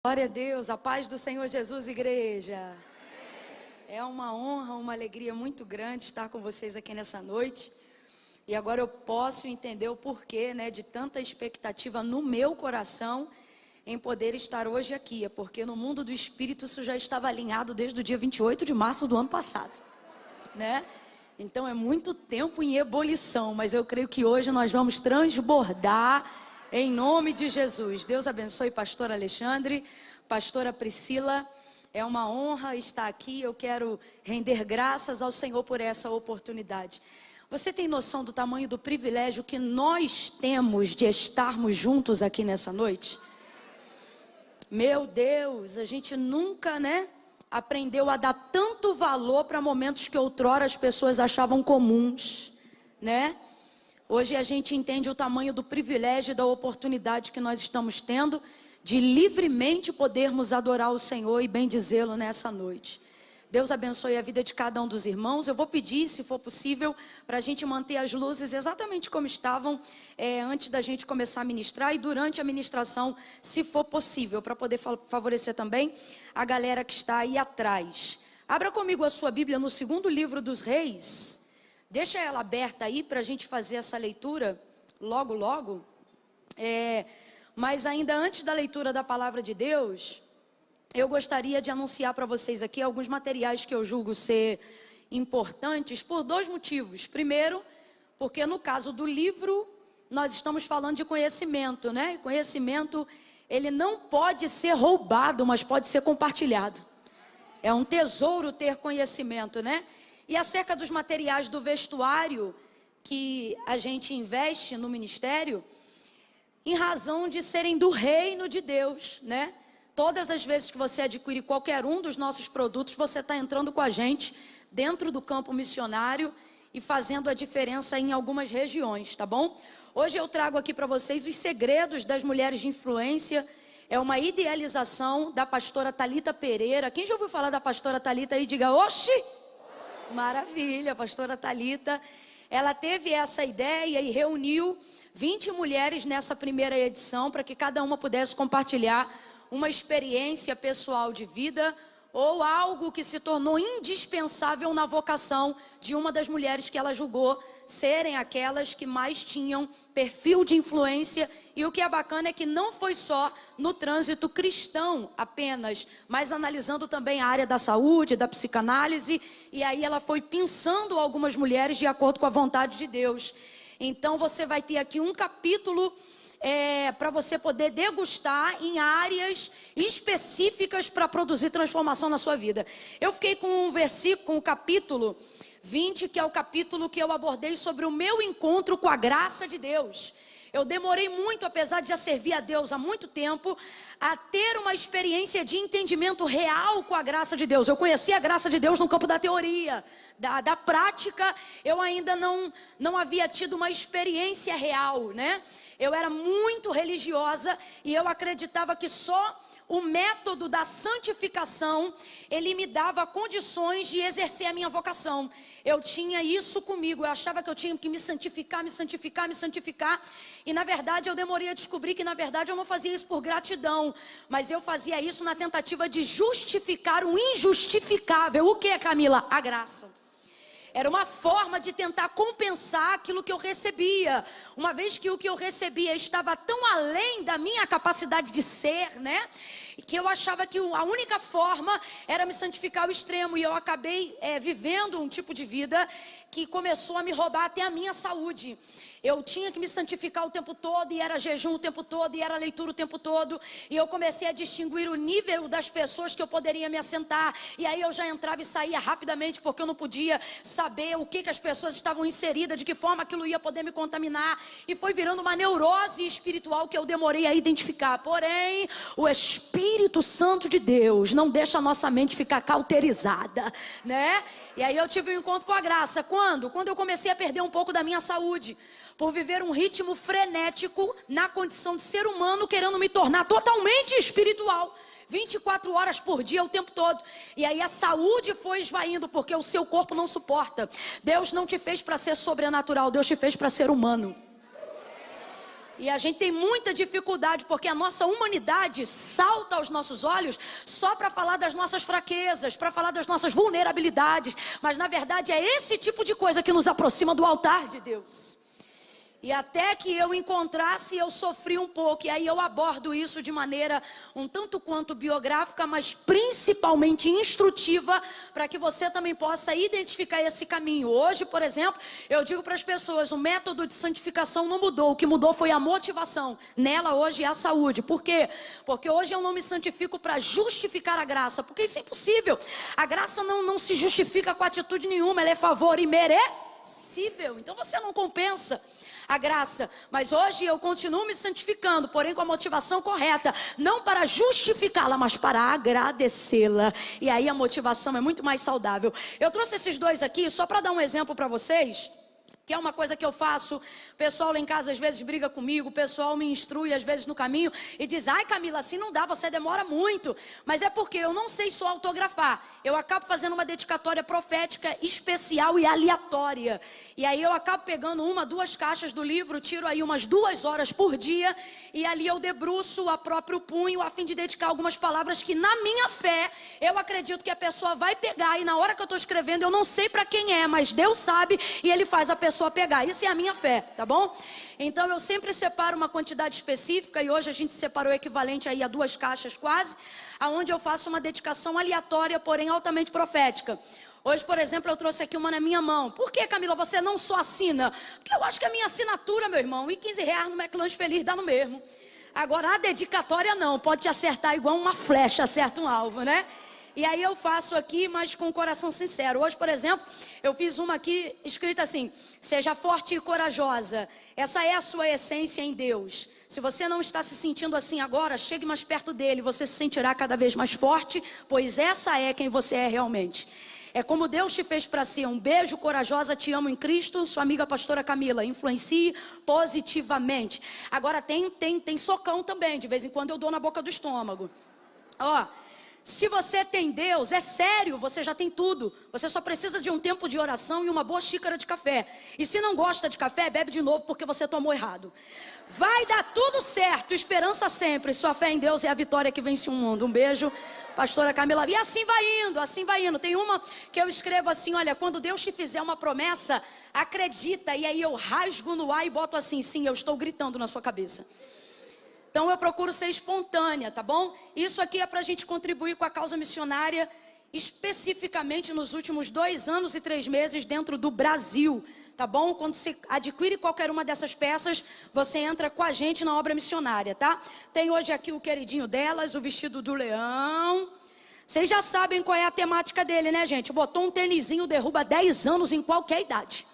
Glória a Deus, a paz do Senhor Jesus, igreja. É uma honra, uma alegria muito grande estar com vocês aqui nessa noite. E agora eu posso entender o porquê, de tanta expectativa no meu coração em poder estar hoje aqui. É porque no mundo do Espírito isso já estava alinhado desde o dia 28 de março do ano passado, Então é muito tempo em ebulição, mas eu creio que hoje nós vamos transbordar em nome de Jesus. Deus abençoe pastor Alexandre, pastora Priscila. É uma honra estar aqui. Eu quero render graças ao Senhor por essa oportunidade. Você tem noção do tamanho do privilégio que nós temos de estarmos juntos aqui nessa noite? Meu Deus, a gente nunca, aprendeu a dar tanto valor para momentos que outrora as pessoas achavam comuns, Hoje a gente entende o tamanho do privilégio e da oportunidade que nós estamos tendo de livremente podermos adorar o Senhor e bendizê-lo nessa noite. Deus abençoe a vida de cada um dos irmãos. Eu vou pedir, se for possível, para a gente manter as luzes exatamente como estavam antes da gente começar a ministrar e durante a ministração, se for possível, para poder favorecer também a galera que está aí atrás. Abra comigo a sua Bíblia no segundo livro dos Reis. Deixa ela aberta aí para a gente fazer essa leitura logo. Mas ainda antes da leitura da palavra de Deus, eu gostaria de anunciar para vocês aqui alguns materiais que eu julgo ser importantes por dois motivos. Primeiro, porque no caso do livro, nós estamos falando de conhecimento, E conhecimento, ele não pode ser roubado, mas pode ser compartilhado. É um tesouro ter conhecimento, E acerca dos materiais do vestuário que a gente investe no ministério, em razão de serem do reino de Deus, Todas as vezes que você adquire qualquer um dos nossos produtos, você está entrando com a gente dentro do campo missionário e fazendo a diferença em algumas regiões, tá bom? Hoje eu trago aqui para vocês os segredos das mulheres de influência. É uma idealização da pastora Thalita Pereira. Quem já ouviu falar da pastora Thalita aí, diga, oxi! Maravilha, a pastora Thalita. Ela teve essa ideia e reuniu 20 mulheres nessa primeira edição para que cada uma pudesse compartilhar uma experiência pessoal de vida ou algo que se tornou indispensável na vocação de uma das mulheres que ela julgou serem aquelas que mais tinham perfil de influência. E o que é bacana é que não foi só no trânsito cristão apenas, mas analisando também a área da saúde, da psicanálise, e aí ela foi pensando algumas mulheres de acordo com a vontade de Deus. Então você vai ter aqui um capítulo para você poder degustar em áreas específicas para produzir transformação na sua vida. Eu fiquei com um versículo, com o capítulo 20, que é o capítulo que eu abordei sobre o meu encontro com a graça de Deus. Eu demorei muito, apesar de já servir a Deus há muito tempo, a ter uma experiência de entendimento real com a graça de Deus. Eu conheci a graça de Deus no campo da teoria, da prática. Eu ainda não havia tido uma experiência real, Eu era muito religiosa e eu acreditava que só o método da santificação, ele me dava condições de exercer a minha vocação. Eu tinha isso comigo, eu achava que eu tinha que me santificar. E na verdade eu demorei a descobrir que na verdade eu não fazia isso por gratidão, mas eu fazia isso na tentativa de justificar o injustificável. O que é, Camila? A graça. Era uma forma de tentar compensar aquilo que eu recebia. Uma vez que o que eu recebia estava tão além da minha capacidade de ser, que eu achava que a única forma era me santificar ao extremo. E eu acabei vivendo um tipo de vida que começou a me roubar até a minha saúde. Eu tinha que me santificar o tempo todo, e era jejum o tempo todo, e era leitura o tempo todo. E eu comecei a distinguir o nível das pessoas que eu poderia me assentar. E aí eu já entrava e saía rapidamente, porque eu não podia saber o que as pessoas estavam inseridas, de que forma aquilo ia poder me contaminar. E foi virando uma neurose espiritual que eu demorei a identificar. Porém, o Espírito Santo de Deus não deixa a nossa mente ficar cauterizada, E aí eu tive um encontro com a graça. Quando? Quando eu comecei a perder um pouco da minha saúde, por viver um ritmo frenético na condição de ser humano, querendo me tornar totalmente espiritual, 24 horas por dia, o tempo todo. E aí a saúde foi esvaindo, porque o seu corpo não suporta. Deus não te fez para ser sobrenatural, Deus te fez para ser humano. E a gente tem muita dificuldade, porque a nossa humanidade salta aos nossos olhos só para falar das nossas fraquezas, para falar das nossas vulnerabilidades. Mas na verdade é esse tipo de coisa que nos aproxima do altar de Deus. E até que eu encontrasse, eu sofri um pouco. E aí eu abordo isso de maneira um tanto quanto biográfica, mas principalmente instrutiva, para que você também possa identificar esse caminho. Hoje, por exemplo, eu digo para as pessoas, o método de santificação não mudou. O que mudou foi a motivação. Nela hoje é a saúde. Por quê? Porque hoje eu não me santifico para justificar a graça, porque isso é impossível. A graça não se justifica com atitude nenhuma, ela é favor imerecível. Então você não compensa a graça, mas hoje eu continuo me santificando, porém com a motivação correta, não para justificá-la, mas para agradecê-la, e aí a motivação é muito mais saudável. Eu trouxe esses dois aqui só para dar um exemplo para vocês, que é uma coisa que eu faço. O pessoal lá em casa às vezes briga comigo, o pessoal me instrui às vezes no caminho e diz: ai Camila, assim não dá, você demora muito. Mas é porque eu não sei só autografar, eu acabo fazendo uma dedicatória profética especial e aleatória. E aí eu acabo pegando 1, 2 caixas do livro, tiro aí umas 2 horas por dia, e ali eu debruço a próprio punho a fim de dedicar algumas palavras que na minha fé eu acredito que a pessoa vai pegar, e na hora que eu estou escrevendo eu não sei para quem é, mas Deus sabe e Ele faz a pessoa pegar. Isso é a minha fé, tá bom? Então eu sempre separo uma quantidade específica, e hoje a gente separou o equivalente aí a 2 caixas quase, aonde eu faço uma dedicação aleatória, porém altamente profética. Hoje, por exemplo, eu trouxe aqui uma na minha mão. Por que, Camila, você não só assina? Porque eu acho que a minha assinatura, meu irmão, e R$15 no McLanche Feliz dá no mesmo. Agora a dedicatória não, pode te acertar igual uma flecha acerta um alvo, né? E aí eu faço aqui, mas com o coração sincero. Hoje, por exemplo, eu fiz uma aqui escrita assim: seja forte e corajosa. Essa é a sua essência em Deus. Se você não está se sentindo assim agora, chegue mais perto dele, você se sentirá cada vez mais forte, pois essa é quem você é realmente. É como Deus te fez para si. Um beijo, corajosa, te amo em Cristo. Sua amiga pastora Camila. Influencie positivamente. Agora tem socão também. De vez em quando eu dou na boca do estômago. Ó, se você tem Deus, é sério, você já tem tudo. Você só precisa de um tempo de oração e uma boa xícara de café. E se não gosta de café, bebe de novo porque você tomou errado. Vai dar tudo certo, esperança sempre. Sua fé em Deus é a vitória que vence o mundo. Um beijo, pastora Camila. E assim vai indo, assim vai indo. Tem uma que eu escrevo assim: olha, quando Deus te fizer uma promessa, acredita. E aí eu rasgo no ar e boto assim: sim, eu estou gritando na sua cabeça. Então eu procuro ser espontânea, tá bom? Isso aqui é para a gente contribuir com a causa missionária, especificamente nos últimos 2 anos e 3 meses dentro do Brasil, tá bom? Quando você adquire qualquer uma dessas peças, você entra com a gente na obra missionária, tá? Tem hoje aqui o queridinho delas, o vestido do leão. Vocês já sabem qual é a temática dele, né, gente? Botou um tênisinho, derruba 10 anos em qualquer idade,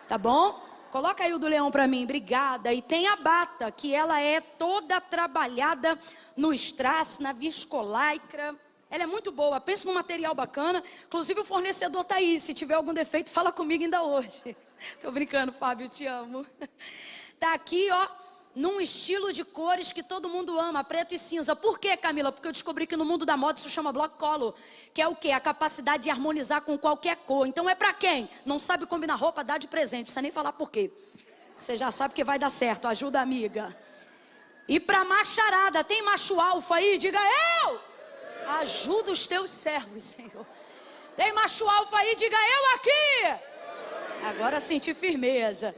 tá bom? Coloca aí o do leão para mim, obrigada. E tem a bata, que ela é toda trabalhada no strass, na viscolaicra. Ela é muito boa, pensa num material bacana. Inclusive o fornecedor tá aí, se tiver algum defeito, fala comigo ainda hoje. Tô brincando, Fábio, te amo. Tá aqui, ó, num estilo de cores que todo mundo ama, preto e cinza. Por quê, Camila? Porque eu descobri que no mundo da moda isso chama block color, que é o quê? A capacidade de harmonizar com qualquer cor. Então é pra quem? Não sabe combinar roupa, dá de presente, não precisa nem falar por quê. Você já sabe que vai dar certo, ajuda a amiga. E pra macharada, tem macho alfa aí? Diga eu! Ajuda os teus servos, Senhor. Tem macho alfa aí? Diga eu aqui! Agora senti firmeza.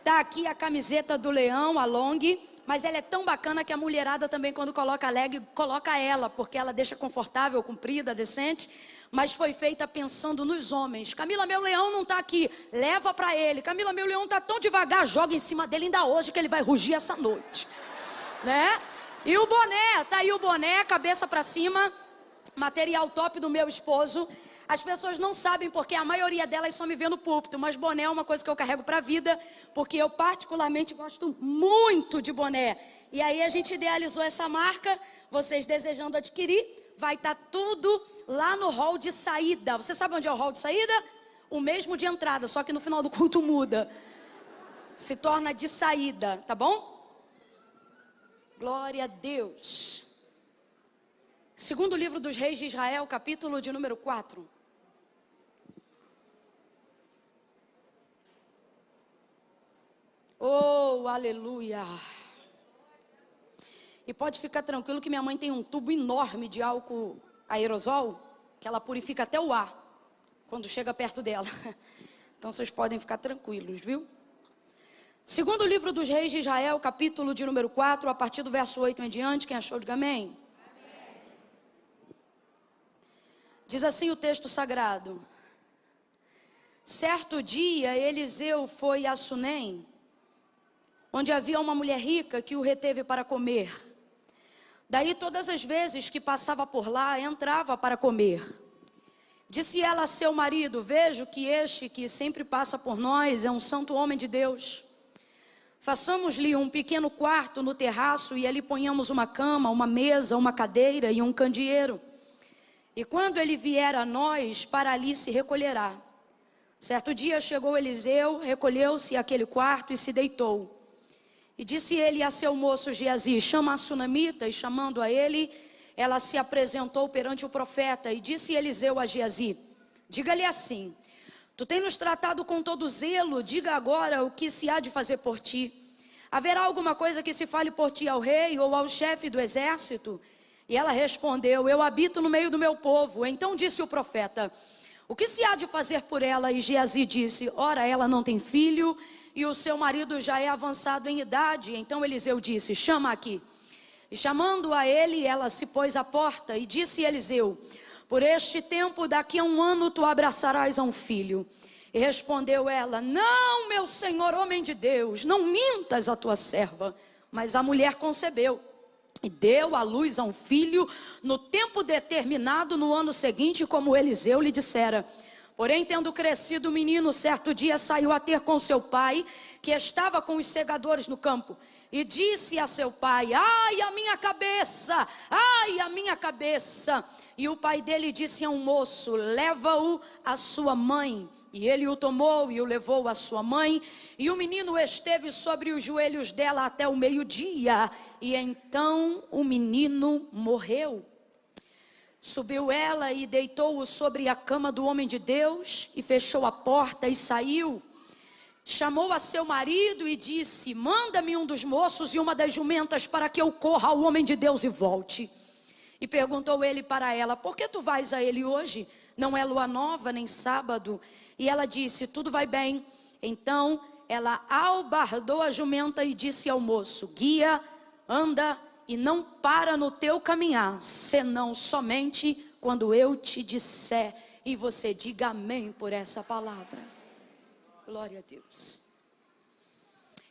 Tá aqui a camiseta do leão, a long, mas ela é tão bacana que a mulherada também, quando coloca leg, coloca ela, porque ela deixa confortável, comprida, decente, mas foi feita pensando nos homens. Camila, meu leão não tá aqui, leva pra ele. Camila, meu leão tá tão devagar, joga em cima dele ainda hoje que ele vai rugir essa noite, né? E o boné, tá aí o boné, cabeça pra cima, material top do meu esposo. As pessoas não sabem porque a maioria delas só me vê no púlpito, mas boné é uma coisa que eu carrego para a vida, porque eu particularmente gosto muito de boné. E aí a gente idealizou essa marca, vocês desejando adquirir, vai estar tudo lá no hall de saída. Você sabe onde é o hall de saída? O mesmo de entrada, só que no final do culto muda. Se torna de saída, tá bom? Glória a Deus. Segundo livro dos Reis de Israel, capítulo de número 4. Oh, Oh, aleluia. E pode ficar tranquilo que minha mãe tem um tubo enorme de álcool aerosol, que ela purifica até o ar, quando chega perto dela. Então vocês podem ficar tranquilos, viu? Segundo livro dos Reis de Israel, capítulo de número 4, a partir do verso 8 em diante, quem achou, diga amém. Diz assim o texto sagrado: certo dia Eliseu foi a Sunem, onde havia uma mulher rica que o reteve para comer. Daí todas as vezes que passava por lá, entrava para comer. Disse ela a seu marido: vejo que este que sempre passa por nós é um santo homem de Deus. Façamos-lhe um pequeno quarto no terraço e ali ponhamos uma cama, uma mesa, uma cadeira e um candeeiro. E quando ele vier a nós, para ali se recolherá. Certo dia chegou Eliseu, recolheu-se àquele quarto e se deitou. E disse ele a seu moço Geazi: chama a sunamita. E chamando a ele, ela se apresentou perante o profeta. E disse Eliseu a Geazi: diga-lhe assim: tu tens nos tratado com todo zelo, diga agora o que se há de fazer por ti. Haverá alguma coisa que se fale por ti ao rei ou ao chefe do exército? E ela respondeu: eu habito no meio do meu povo. Então disse o profeta: o que se há de fazer por ela? E Geazi disse: ora, ela não tem filho e o seu marido já é avançado em idade. Então Eliseu disse: chama aqui. E chamando a ele, ela se pôs à porta. E disse Eliseu: por este tempo, daqui a 1 ano, tu abraçarás a um filho. E respondeu ela: não, meu senhor, homem de Deus, não mintas a tua serva. Mas a mulher concebeu e deu à luz a um filho no tempo determinado no ano seguinte, como Eliseu lhe dissera. Porém, tendo crescido o menino, certo dia saiu a ter com seu pai, que estava com os segadores no campo. E disse a seu pai: ai, a minha cabeça, ai, a minha cabeça. E o pai dele disse a um moço: leva-o à sua mãe. E ele o tomou e o levou à sua mãe. E o menino esteve sobre os joelhos dela até o meio-dia. E então o menino morreu. Subiu ela e deitou-o sobre a cama do homem de Deus. E fechou a porta e saiu. Chamou a seu marido e disse: manda-me um dos moços e uma das jumentas, para que eu corra ao homem de Deus e volte. E perguntou ele para ela: por que tu vais a ele hoje? Não é lua nova, nem sábado. E ela disse: tudo vai bem. Então ela albardou a jumenta e disse ao moço: guia, anda e não para no teu caminhar, senão somente quando eu te disser. E você diga amém por essa palavra. Glória a Deus.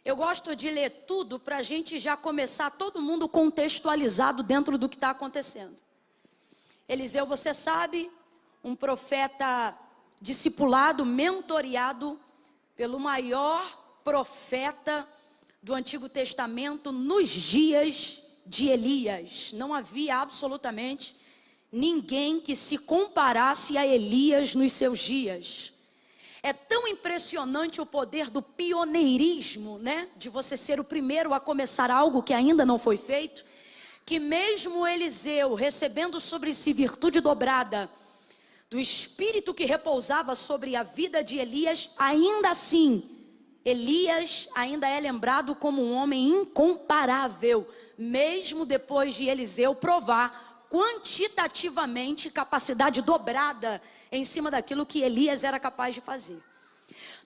Eu gosto de ler tudo para a gente já começar todo mundo contextualizado dentro do que está acontecendo. Eliseu, você sabe, um profeta discipulado, mentoreado pelo maior profeta do Antigo Testamento nos dias de Elias. Não havia absolutamente ninguém que se comparasse a Elias nos seus dias. É tão impressionante o poder do pioneirismo, né? De você ser o primeiro a começar algo que ainda não foi feito, que mesmo Eliseu, recebendo sobre si virtude dobrada do Espírito que repousava sobre a vida de Elias, ainda assim, Elias ainda é lembrado como um homem incomparável, mesmo depois de Eliseu provar quantitativamente capacidade dobrada em cima daquilo que Elias era capaz de fazer.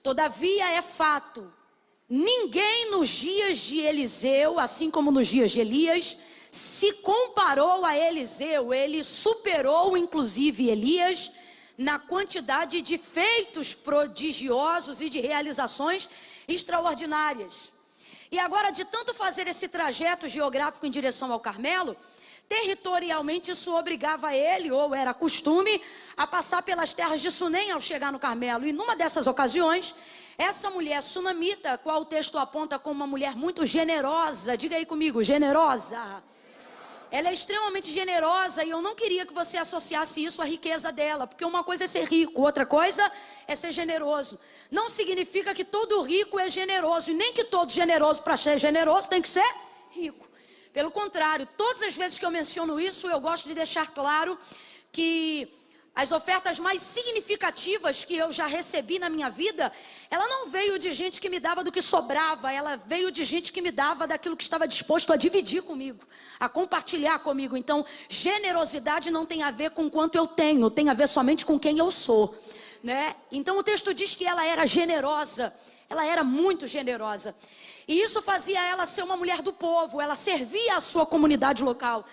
Todavia é fato, ninguém nos dias de Eliseu, assim como nos dias de Elias, se comparou a Eliseu. Ele superou inclusive Elias na quantidade de feitos prodigiosos e de realizações extraordinárias. E agora, de tanto fazer esse trajeto geográfico em direção ao Carmelo, territorialmente isso obrigava ele, ou era costume, a passar pelas terras de Sunem ao chegar no Carmelo. E numa dessas ocasiões, essa mulher sunamita, qual o texto aponta como uma mulher muito generosa, diga aí comigo, generosa. Ela é extremamente generosa, e eu não queria que você associasse isso à riqueza dela, porque uma coisa é ser rico, outra coisa é ser generoso. Não significa que todo rico é generoso, e nem que todo generoso, para ser generoso, tem que ser rico. Pelo contrário, todas as vezes que eu menciono isso, eu gosto de deixar claro que as ofertas mais significativas que eu já recebi na minha vida, ela não veio de gente que me dava do que sobrava, ela veio de gente que me dava daquilo que estava disposto a dividir comigo, a compartilhar comigo. Então, generosidade não tem a ver com quanto eu tenho, tem a ver somente com quem eu sou, né? Então o texto diz que ela era generosa, ela era muito generosa. E isso fazia ela ser uma mulher do povo, ela servia a sua comunidade local.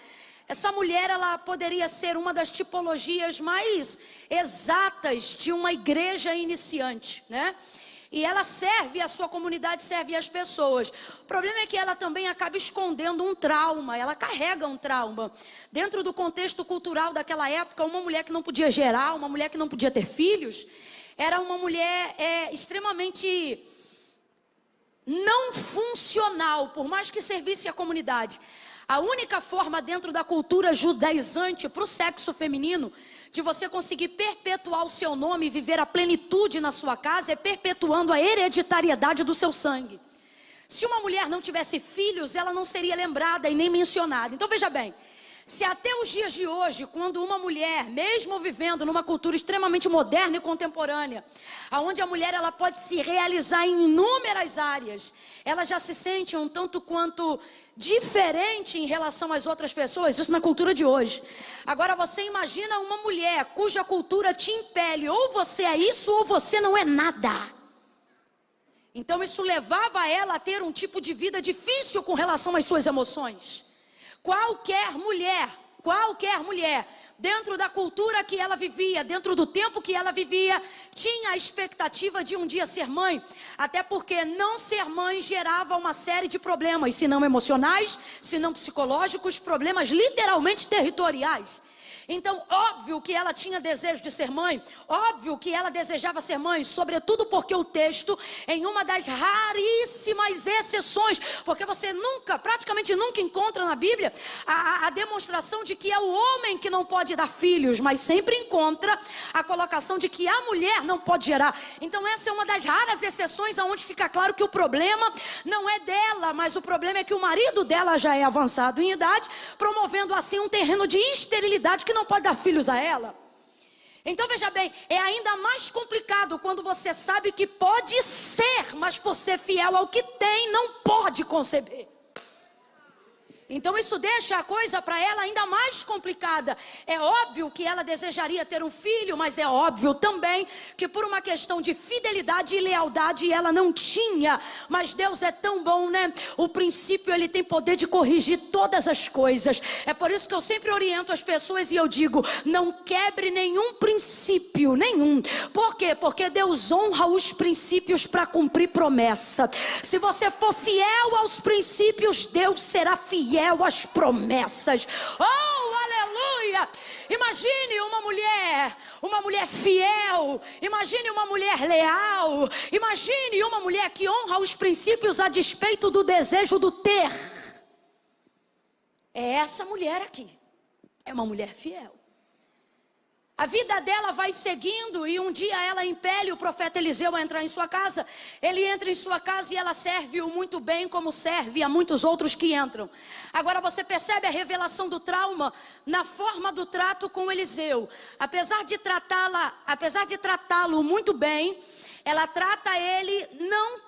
Essa mulher, ela poderia ser uma das tipologias mais exatas de uma igreja iniciante, né? E ela serve a sua comunidade, serve as pessoas. O problema é que ela também acaba escondendo um trauma, ela carrega um trauma. Dentro do contexto cultural daquela época, uma mulher que não podia gerar, uma mulher que não podia ter filhos, era uma mulher extremamente não funcional, por mais que servisse a comunidade. A única forma dentro da cultura judaizante para o sexo feminino de você conseguir perpetuar o seu nome e viver a plenitude na sua casa é perpetuando a hereditariedade do seu sangue. Se uma mulher não tivesse filhos, ela não seria lembrada e nem mencionada. Então veja bem, se até os dias de hoje, quando uma mulher, mesmo vivendo numa cultura extremamente moderna e contemporânea, onde a mulher ela pode se realizar em inúmeras áreas, ela já se sente um tanto quanto diferente em relação às outras pessoas, isso na cultura de hoje. Agora você imagina uma mulher cuja cultura te impele, ou você é isso ou você não é nada. Então isso levava ela a ter um tipo de vida difícil com relação às suas emoções. Qualquer mulher, dentro da cultura que ela vivia, dentro do tempo que ela vivia, tinha a expectativa de um dia ser mãe, até porque não ser mãe gerava uma série de problemas, se não emocionais, se não psicológicos, problemas literalmente territoriais. Então, óbvio que ela tinha desejo de ser mãe, óbvio que ela desejava ser mãe, sobretudo porque o texto, em uma das raríssimas exceções, porque você praticamente nunca encontra na Bíblia a demonstração de que é o homem que não pode dar filhos, mas sempre encontra a colocação de que a mulher não pode gerar. Então essa é uma das raras exceções onde fica claro que o problema não é dela, mas o problema é que o marido dela já é avançado em idade, promovendo assim um terreno de esterilidade que não pode dar filhos a ela. Então veja bem, é ainda mais complicado quando você sabe que pode ser, mas por ser fiel ao que tem, não pode conceber. Então isso deixa a coisa para ela ainda mais complicada. É óbvio que ela desejaria ter um filho, mas é óbvio também que por uma questão de fidelidade e lealdade ela não tinha. Mas Deus é tão bom, né? O princípio ele tem poder de corrigir todas as coisas. É por isso que eu sempre oriento as pessoas e eu digo, não quebre nenhum princípio, nenhum. Por quê? Porque Deus honra os princípios para cumprir promessa. Se você for fiel aos princípios, Deus será fiel às promessas. Oh, aleluia! Imagine uma mulher fiel, imagine uma mulher leal, imagine uma mulher que honra os princípios a despeito do desejo do ter. É essa mulher aqui, é uma mulher fiel. A vida dela vai seguindo e um dia ela impele o profeta Eliseu a entrar em sua casa. Ele entra em sua casa e ela serve-o muito bem, como serve a muitos outros que entram. Agora você percebe a revelação do trauma na forma do trato com Eliseu. Apesar de tratá-lo muito bem, ela trata ele não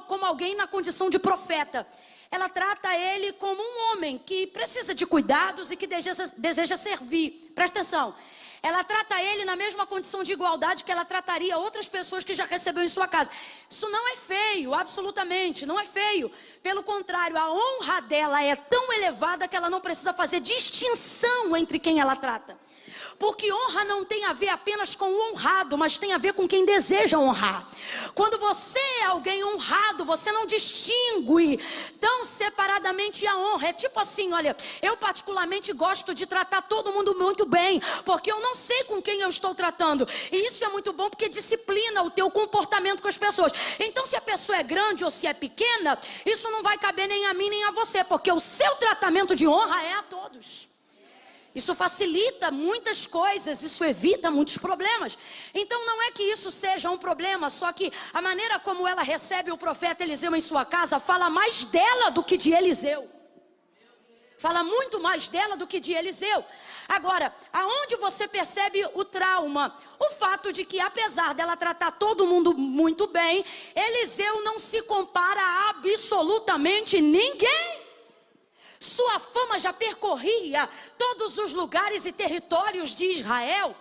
como alguém na condição de profeta. Ela trata ele como um homem que precisa de cuidados e que deseja servir. Presta atenção. Ela trata ele na mesma condição de igualdade que ela trataria outras pessoas que já recebeu em sua casa. Isso não é feio, absolutamente, não é feio. Pelo contrário, a honra dela é tão elevada que ela não precisa fazer distinção entre quem ela trata. Porque honra não tem a ver apenas com o honrado, mas tem a ver com quem deseja honrar. Quando você é alguém honrado, você não distingue tão separadamente a honra. É tipo assim, olha, eu particularmente gosto de tratar todo mundo muito bem, porque eu não sei com quem eu estou tratando. E isso é muito bom porque disciplina o teu comportamento com as pessoas. Então se a pessoa é grande ou se é pequena, isso não vai caber nem a mim nem a você, porque o seu tratamento de honra é a todos. Isso facilita muitas coisas, isso evita muitos problemas. Então não é que isso seja um problema, só que a maneira como ela recebe o profeta Eliseu em sua casa fala mais dela do que de Eliseu. Fala muito mais dela do que de Eliseu. Agora, aonde você percebe o trauma? O fato de que, apesar dela tratar todo mundo muito bem, Eliseu não se compara a absolutamente ninguém. Sua fama já percorria todos os lugares e territórios de Israel.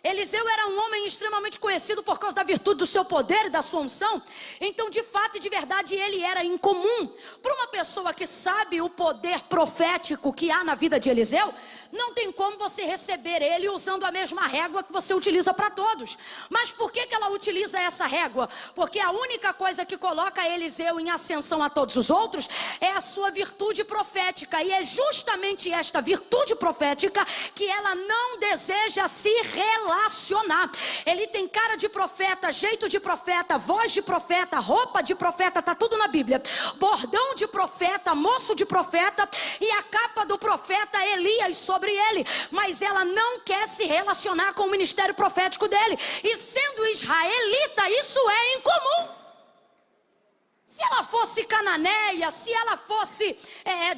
Eliseu era um homem extremamente conhecido por causa da virtude do seu poder e da sua unção. Então, de fato e de verdade, ele era incomum. Para uma pessoa que sabe o poder profético que há na vida de Eliseu, não tem como você receber ele usando a mesma régua que você utiliza para todos. Mas por que ela utiliza essa régua? Porque a única coisa que coloca Eliseu em ascensão a todos os outros é a sua virtude profética. E é justamente esta virtude profética que ela não deseja se relacionar. Ele tem cara de profeta, jeito de profeta, voz de profeta, roupa de profeta, está tudo na Bíblia. Bordão de profeta, moço de profeta e a capa do profeta Elias sobre ele, mas ela não quer se relacionar com o ministério profético dele, e sendo israelita, isso é incomum. Se ela fosse cananeia, se ela fosse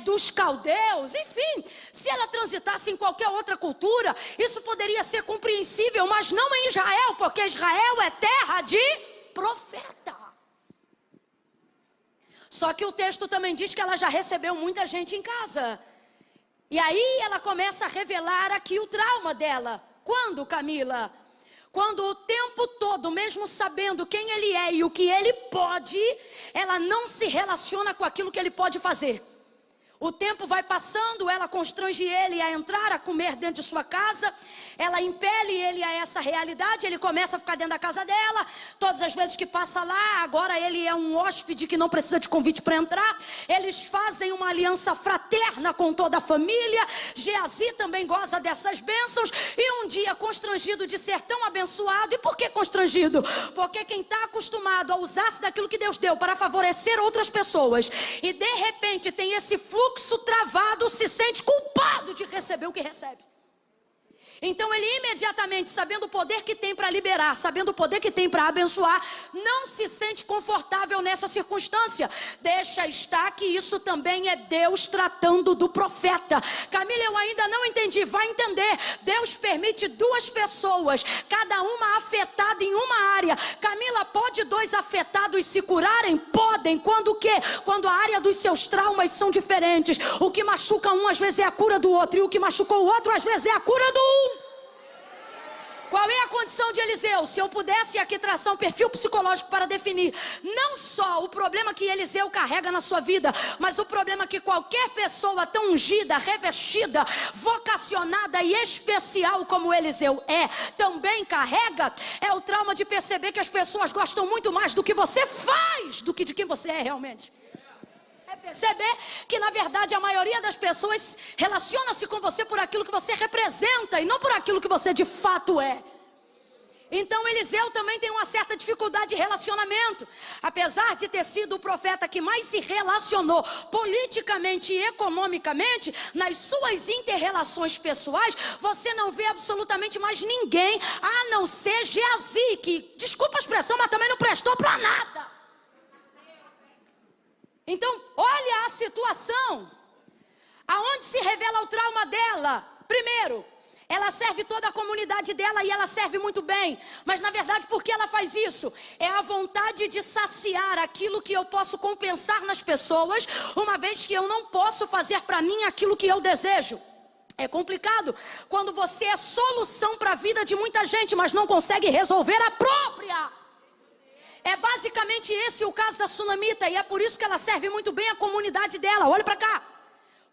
dos caldeus, enfim, se ela transitasse em qualquer outra cultura, isso poderia ser compreensível, mas não em Israel, porque Israel é terra de profeta. Só que o texto também diz que ela já recebeu muita gente em casa. E aí ela começa a revelar aqui o trauma dela. Quando, Camila? Quando o tempo todo, mesmo sabendo quem ele é e o que ele pode, ela não se relaciona com aquilo que ele pode fazer. O tempo vai passando, ela constrange ele a entrar, a comer dentro de sua casa. Ela impele ele a essa realidade, ele começa a ficar dentro da casa dela. Todas as vezes que passa lá, agora ele é um hóspede que não precisa de convite para entrar. Eles fazem uma aliança fraterna com toda a família. Geazi também goza dessas bênçãos. E um dia, constrangido de ser tão abençoado. E por que constrangido? Porque quem está acostumado a usar-se daquilo que Deus deu para favorecer outras pessoas, e de repente tem esse fluxo travado, se sente culpado de receber o que recebe. Então ele imediatamente, sabendo o poder que tem para liberar, sabendo o poder que tem para abençoar, não se sente confortável nessa circunstância. Deixa estar que isso também é Deus tratando do profeta. Camila, eu ainda não entendi, vai entender. Deus permite duas pessoas, cada uma afetada em uma área. Camila, pode dois afetados se curarem? Podem. Quando o quê? Quando a área dos seus traumas são diferentes. O que machuca um às vezes é a cura do outro, e o que machucou o outro às vezes é a cura do um. Qual é a condição de Eliseu? Se eu pudesse aqui traçar um perfil psicológico para definir não só o problema que Eliseu carrega na sua vida, mas o problema que qualquer pessoa tão ungida, revestida, vocacionada e especial como Eliseu também carrega, é o trauma de perceber que as pessoas gostam muito mais do que você faz do que de quem você é realmente. É perceber que na verdade a maioria das pessoas relaciona-se com você por aquilo que você representa e não por aquilo que você de fato é. Então Eliseu também tem uma certa dificuldade de relacionamento. Apesar de ter sido o profeta que mais se relacionou politicamente e economicamente, nas suas inter-relações pessoais, você não vê absolutamente mais ninguém, a não ser Geazi, que, desculpa a expressão, mas também não prestou para nada. Então, olha a situação, aonde se revela o trauma dela. Primeiro, ela serve toda a comunidade dela e ela serve muito bem. Mas na verdade, por que ela faz isso? É a vontade de saciar aquilo que eu posso compensar nas pessoas, uma vez que eu não posso fazer para mim aquilo que eu desejo. É complicado quando você é solução para a vida de muita gente, mas não consegue resolver a própria. É basicamente esse o caso da Sunamita, e é por isso que ela serve muito bem a comunidade dela. Olha para cá.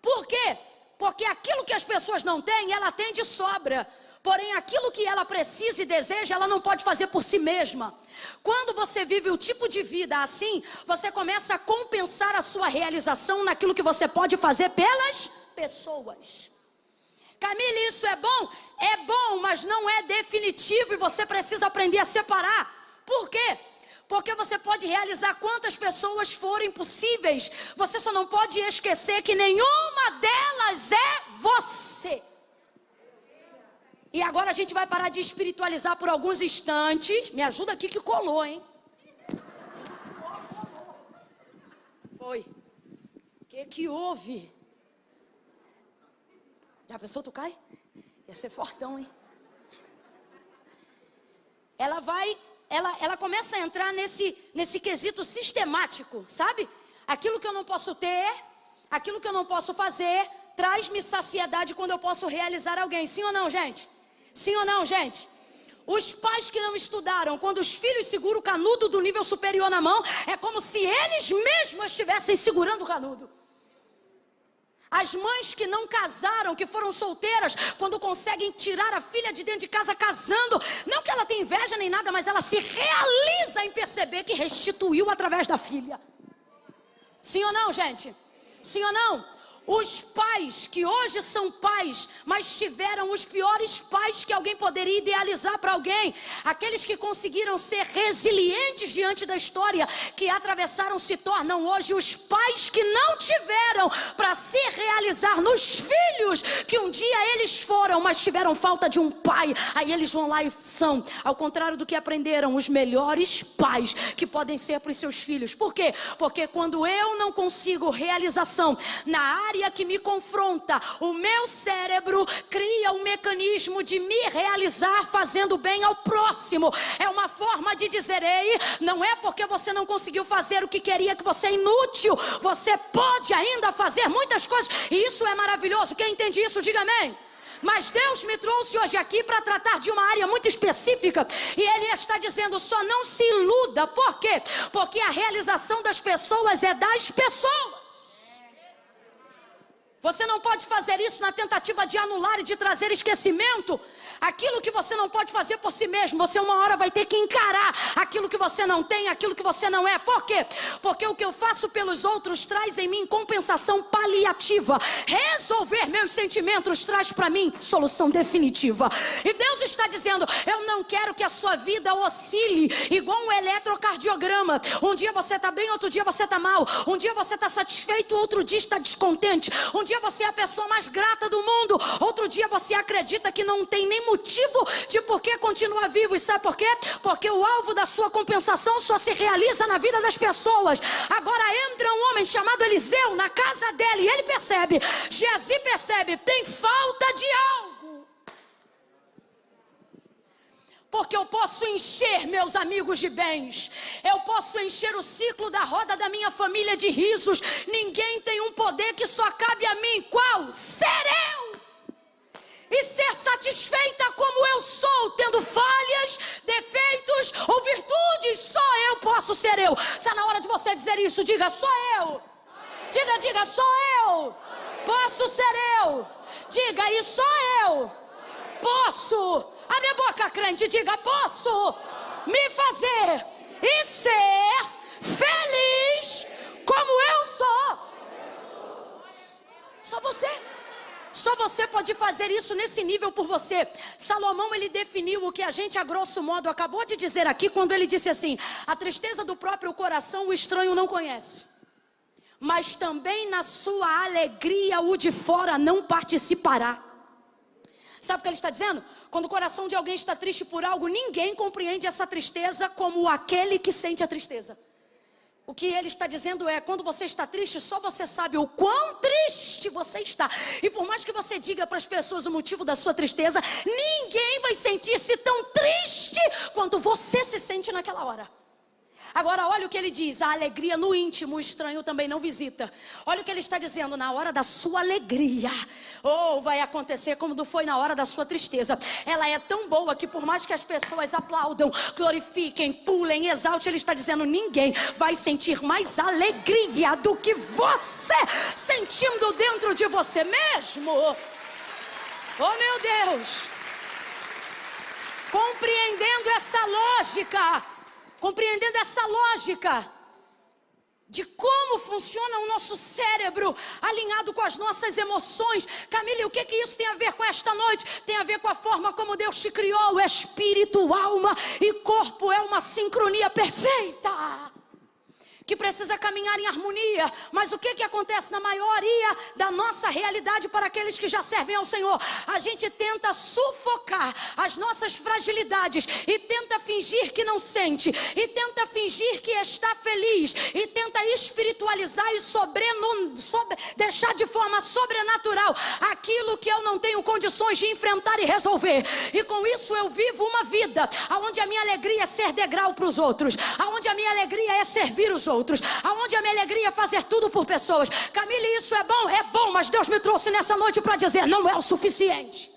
Por quê? Porque aquilo que as pessoas não têm, ela tem de sobra. Porém, aquilo que ela precisa e deseja, ela não pode fazer por si mesma. Quando você vive o tipo de vida assim, você começa a compensar a sua realização naquilo que você pode fazer pelas pessoas. Camille, isso é bom? É bom, mas não é definitivo e você precisa aprender a separar. Por quê? Porque você pode realizar quantas pessoas forem possíveis. Você só não pode esquecer que nenhuma delas é você. E agora a gente vai parar de espiritualizar por alguns instantes. Me ajuda aqui que colou, hein? Foi. O que houve? Já pensou, tu cai? Ia ser fortão, hein? Ela começa a entrar nesse quesito sistemático, sabe? Aquilo que eu não posso ter, aquilo que eu não posso fazer, traz-me saciedade quando eu posso realizar alguém. Sim ou não, gente? Sim ou não, gente? Os pais que não estudaram, quando os filhos seguram o canudo do nível superior na mão, é como se eles mesmos estivessem segurando o canudo. As mães que não casaram, que foram solteiras, quando conseguem tirar a filha de dentro de casa casando, não que ela tenha inveja nem nada, mas ela se realiza em perceber que restituiu através da filha. Sim ou não, gente? Sim ou não? Os pais que hoje são pais, mas tiveram os piores pais que alguém poderia idealizar para alguém. Aqueles que conseguiram ser resilientes diante da história, que atravessaram, se tornam hoje os pais que não tiveram para se realizar nos filhos que um dia eles foram, mas tiveram falta de um pai. Aí eles vão lá e são, ao contrário do que aprenderam, os melhores pais que podem ser para os seus filhos. Por quê? Porque quando eu não consigo realização na área que me confronta, o meu cérebro cria um mecanismo de me realizar fazendo bem ao próximo. É uma forma de dizer: ei, não é porque você não conseguiu fazer o que queria que você é inútil, você pode ainda fazer muitas coisas, e isso é maravilhoso. Quem entende isso, diga amém. Mas Deus me trouxe hoje aqui para tratar de uma área muito específica, e Ele está dizendo: só não se iluda. Por quê? Porque a realização das pessoas é das pessoas. Você não pode fazer isso na tentativa de anular e de trazer esquecimento. Aquilo que você não pode fazer por si mesmo, você uma hora vai ter que encarar aquilo que você não tem, aquilo que você não é. Por quê? Porque o que eu faço pelos outros traz em mim compensação paliativa. Resolver meus sentimentos traz para mim solução definitiva. E Deus está dizendo: eu não quero que a sua vida oscile igual um eletrocardiograma. Um dia você está bem, outro dia você está mal. Um dia você está satisfeito, outro dia está descontente. Um dia você é a pessoa mais grata do mundo, outro dia você acredita que não tem nem motivo de por que continuar vivo. E sabe por quê? Porque o alvo da sua compensação só se realiza na vida das pessoas. Agora entra um homem chamado Eliseu na casa dele, e ele percebe, Geazi percebe, tem falta de algo. Porque eu posso encher meus amigos de bens, eu posso encher o ciclo da roda da minha família de risos. Ninguém tem um poder que só cabe a mim. Qual? Ser eu. E ser satisfeita como eu sou, tendo falhas, defeitos ou virtudes. Só eu posso ser eu. Está na hora de você dizer isso. Diga: sou eu. Diga, sou eu. Posso ser eu. Diga: e sou eu. Posso. Abre a boca, crente, diga: posso me fazer e ser feliz como eu sou. Só você. Só você pode fazer isso nesse nível por você. Salomão, ele definiu o que a gente a grosso modo acabou de dizer aqui, quando ele disse assim: a tristeza do próprio coração o estranho não conhece, mas também na sua alegria o de fora não participará. Sabe o que ele está dizendo? Quando o coração de alguém está triste por algo, ninguém compreende essa tristeza como aquele que sente a tristeza. O que ele está dizendo é: quando você está triste, só você sabe o quão triste você está. E por mais que você diga para as pessoas o motivo da sua tristeza, ninguém vai sentir-se tão triste quanto você se sente naquela hora. Agora olha o que ele diz: a alegria no íntimo o estranho também não visita. Olha o que ele está dizendo: na hora da sua alegria, vai acontecer como foi na hora da sua tristeza. Ela é tão boa que por mais que as pessoas aplaudam, glorifiquem, pulem, exaltem, ele está dizendo: ninguém vai sentir mais alegria do que você, sentindo dentro de você mesmo. Oh meu Deus! Compreendendo essa lógica de como funciona o nosso cérebro alinhado com as nossas emoções. Camille, o que isso tem a ver com esta noite? Tem a ver com a forma como Deus te criou. Espírito, alma e corpo é uma sincronia perfeita, que precisa caminhar em harmonia. Mas o que acontece na maioria da nossa realidade para aqueles que já servem ao Senhor? A gente tenta sufocar as nossas fragilidades e tenta fingir que não sente, e tenta fingir que está feliz, e tenta espiritualizar e deixar de forma sobrenatural aquilo que eu não tenho condições de enfrentar e resolver. E com isso eu vivo uma vida onde a minha alegria é ser degrau para os outros, onde a minha alegria é servir os outros, onde a minha alegria é fazer tudo por pessoas. Camille, isso é bom? É bom, mas Deus me trouxe nessa noite para dizer, não é o suficiente.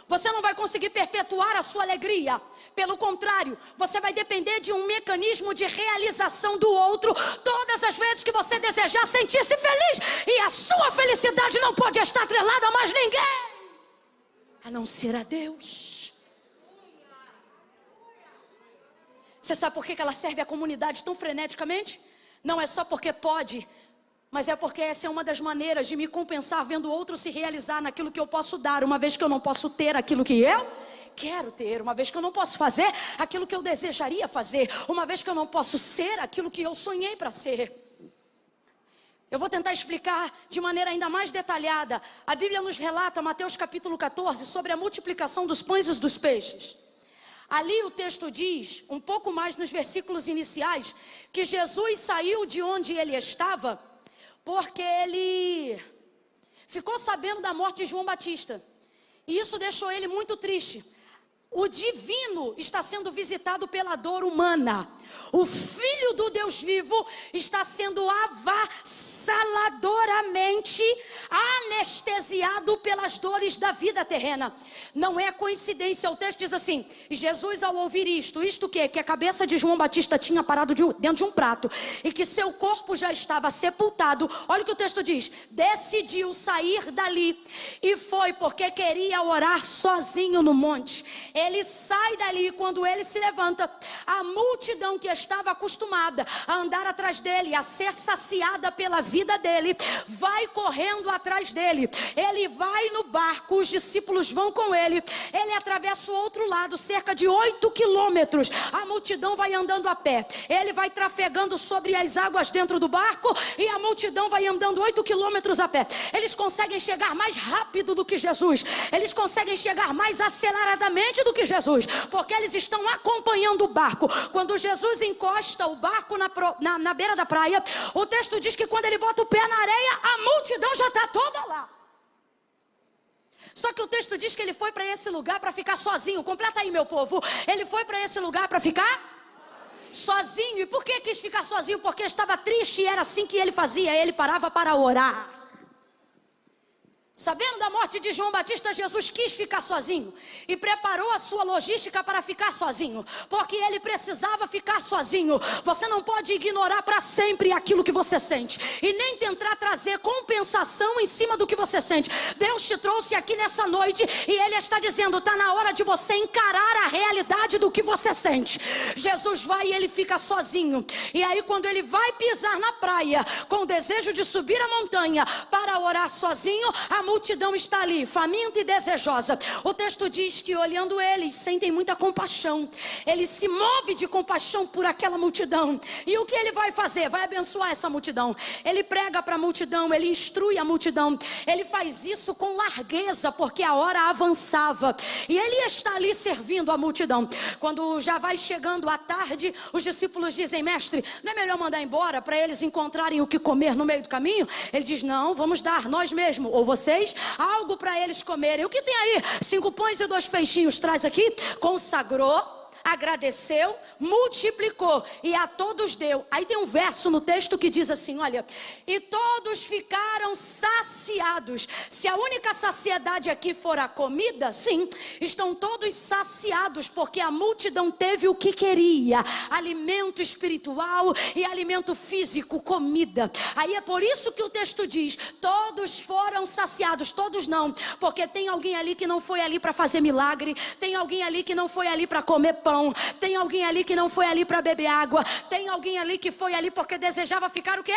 Você não vai conseguir perpetuar a sua alegria. Pelo contrário, você vai depender de um mecanismo de realização do outro todas as vezes que você desejar sentir-se feliz. E a sua felicidade não pode estar atrelada a mais ninguém, a não ser a Deus. Você sabe por que ela serve a comunidade tão freneticamente? Não é só porque pode, mas é porque essa é uma das maneiras de me compensar vendo o outro se realizar naquilo que eu posso dar, uma vez que eu não posso ter aquilo que eu quero ter, uma vez que eu não posso fazer aquilo que eu desejaria fazer, uma vez que eu não posso ser aquilo que eu sonhei para ser. Eu vou tentar explicar de maneira ainda mais detalhada. A Bíblia nos relata, Mateus capítulo 14, sobre a multiplicação dos pães e dos peixes. Ali o texto diz, um pouco mais nos versículos iniciais, que Jesus saiu de onde ele estava, porque ele ficou sabendo da morte de João Batista. E isso deixou ele muito triste. O divino está sendo visitado pela dor humana. O Filho do Deus vivo está sendo avassaladoramente anestesiado pelas dores da vida terrena. Não é coincidência, o texto diz assim, Jesus ao ouvir isto o quê? Que a cabeça de João Batista tinha parado dentro de um prato, e que seu corpo já estava sepultado. Olha o que o texto diz, decidiu sair dali, e foi porque queria orar sozinho no monte. Ele sai dali, e quando ele se levanta, a multidão que estava acostumada a andar atrás dele, a ser saciada pela vida dele, vai correndo atrás dele. Ele vai no barco, os discípulos vão com ele atravessa o outro lado, cerca de 8 quilômetros, a multidão vai andando a pé, ele vai trafegando sobre as águas dentro do barco, e a multidão vai andando 8 quilômetros a pé. Eles conseguem chegar mais rápido do que Jesus, eles conseguem chegar mais aceleradamente do que Jesus, porque eles estão acompanhando o barco. Quando Jesus encosta o barco na beira da praia, o texto diz que quando ele bota o pé na areia, a multidão já está toda lá. Só que o texto diz que ele foi para esse lugar para ficar sozinho. Completa aí, meu povo. Ele foi para esse lugar para ficar sozinho. E por que quis ficar sozinho? Porque estava triste, e era assim que ele fazia. Ele parava para orar. Sabendo da morte de João Batista, Jesus quis ficar sozinho e preparou a sua logística para ficar sozinho, porque ele precisava ficar sozinho. Você não pode ignorar para sempre aquilo que você sente e nem tentar trazer compensação em cima do que você sente. Deus te trouxe aqui nessa noite e Ele está dizendo, está na hora de você encarar a realidade do que você sente. Jesus vai e ele fica sozinho, e aí quando ele vai pisar na praia com o desejo de subir a montanha para orar sozinho, a multidão está ali, faminta e desejosa. O texto diz que olhando eles, sentem muita compaixão. Ele se move de compaixão por aquela multidão. E o que ele vai fazer? Vai abençoar essa multidão. Ele prega para a multidão, ele instrui a multidão. Ele faz isso com largueza, porque a hora avançava. E ele está ali servindo a multidão. Quando já vai chegando a tarde, os discípulos dizem, mestre, não é melhor mandar embora para eles encontrarem o que comer no meio do caminho? Ele diz, não, vamos dar nós mesmos, ou vocês, algo para eles comerem. O que tem aí? 5 pães e 2 peixinhos. Traz aqui. Consagrou, agradeceu, multiplicou e a todos deu. Aí tem um verso no texto que diz assim, olha, e todos ficaram saciados. Se a única saciedade aqui for a comida, sim, estão todos saciados, porque a multidão teve o que queria, alimento espiritual e alimento físico, comida. Aí é por isso que o texto diz, todos foram saciados. Todos não, porque tem alguém ali que não foi ali para fazer milagre, tem alguém ali que não foi ali para comer pão, tem alguém ali que não foi ali para beber água, tem alguém ali que foi ali porque desejava ficar o quê?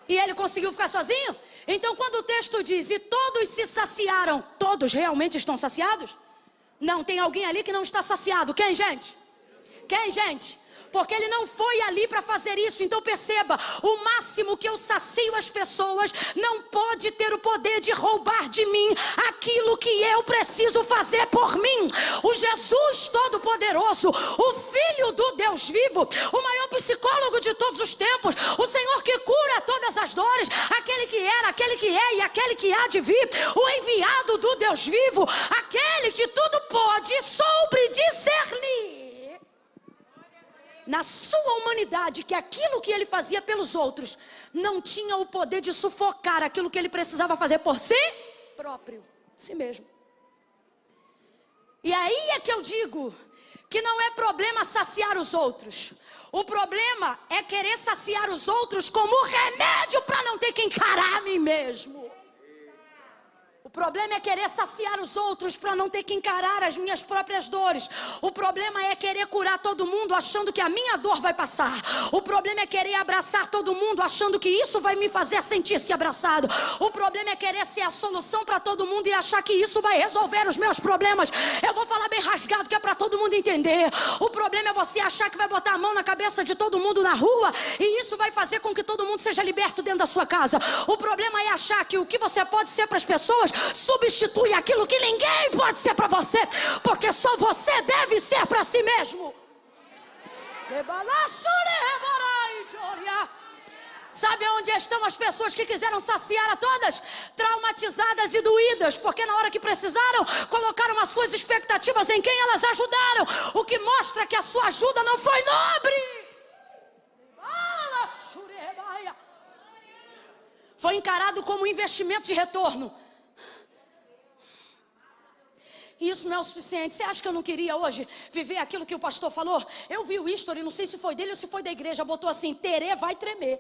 E ele conseguiu ficar sozinho? Então quando o texto diz, e todos se saciaram, todos realmente estão saciados? Não, tem alguém ali que não está saciado. Quem, gente? Quem, gente? Porque ele não foi ali para fazer isso. Então perceba, o máximo que eu sacio as pessoas não pode ter o poder de roubar de mim aquilo que eu preciso fazer por mim. O Jesus Todo-Poderoso, o Filho do Deus vivo, o maior psicólogo de todos os tempos, o Senhor que cura todas as dores, aquele que era, aquele que é e aquele que há de vir, o enviado do Deus vivo, aquele que tudo pode, soube discernir na sua humanidade que aquilo que ele fazia pelos outros não tinha o poder de sufocar aquilo que ele precisava fazer por si próprio, si mesmo. E aí é que eu digo que não é problema saciar os outros. O problema é querer saciar os outros como remédio para não ter que encarar a mim mesmo. O problema é querer saciar os outros para não ter que encarar as minhas próprias dores. O problema é querer curar todo mundo achando que a minha dor vai passar. O problema é querer abraçar todo mundo achando que isso vai me fazer sentir-se abraçado. O problema é querer ser a solução para todo mundo e achar que isso vai resolver os meus problemas. Eu vou falar bem rasgado que é para todo mundo entender. O problema é você achar que vai botar a mão na cabeça de todo mundo na rua e isso vai fazer com que todo mundo seja liberto dentro da sua casa. O problema é achar que o que você pode ser para as pessoas substitui aquilo que ninguém pode ser para você, porque só você deve ser para si mesmo. Sabe onde estão as pessoas que quiseram saciar a todas? Traumatizadas e doídas, porque na hora que precisaram, colocaram as suas expectativas em quem elas ajudaram, o que mostra que a sua ajuda não foi nobre. Foi encarado como um investimento de retorno. E isso não é o suficiente. Você acha que eu não queria hoje viver aquilo que o pastor falou? Eu vi o history, não sei se foi dele ou se foi da igreja, botou assim: Terê vai tremer.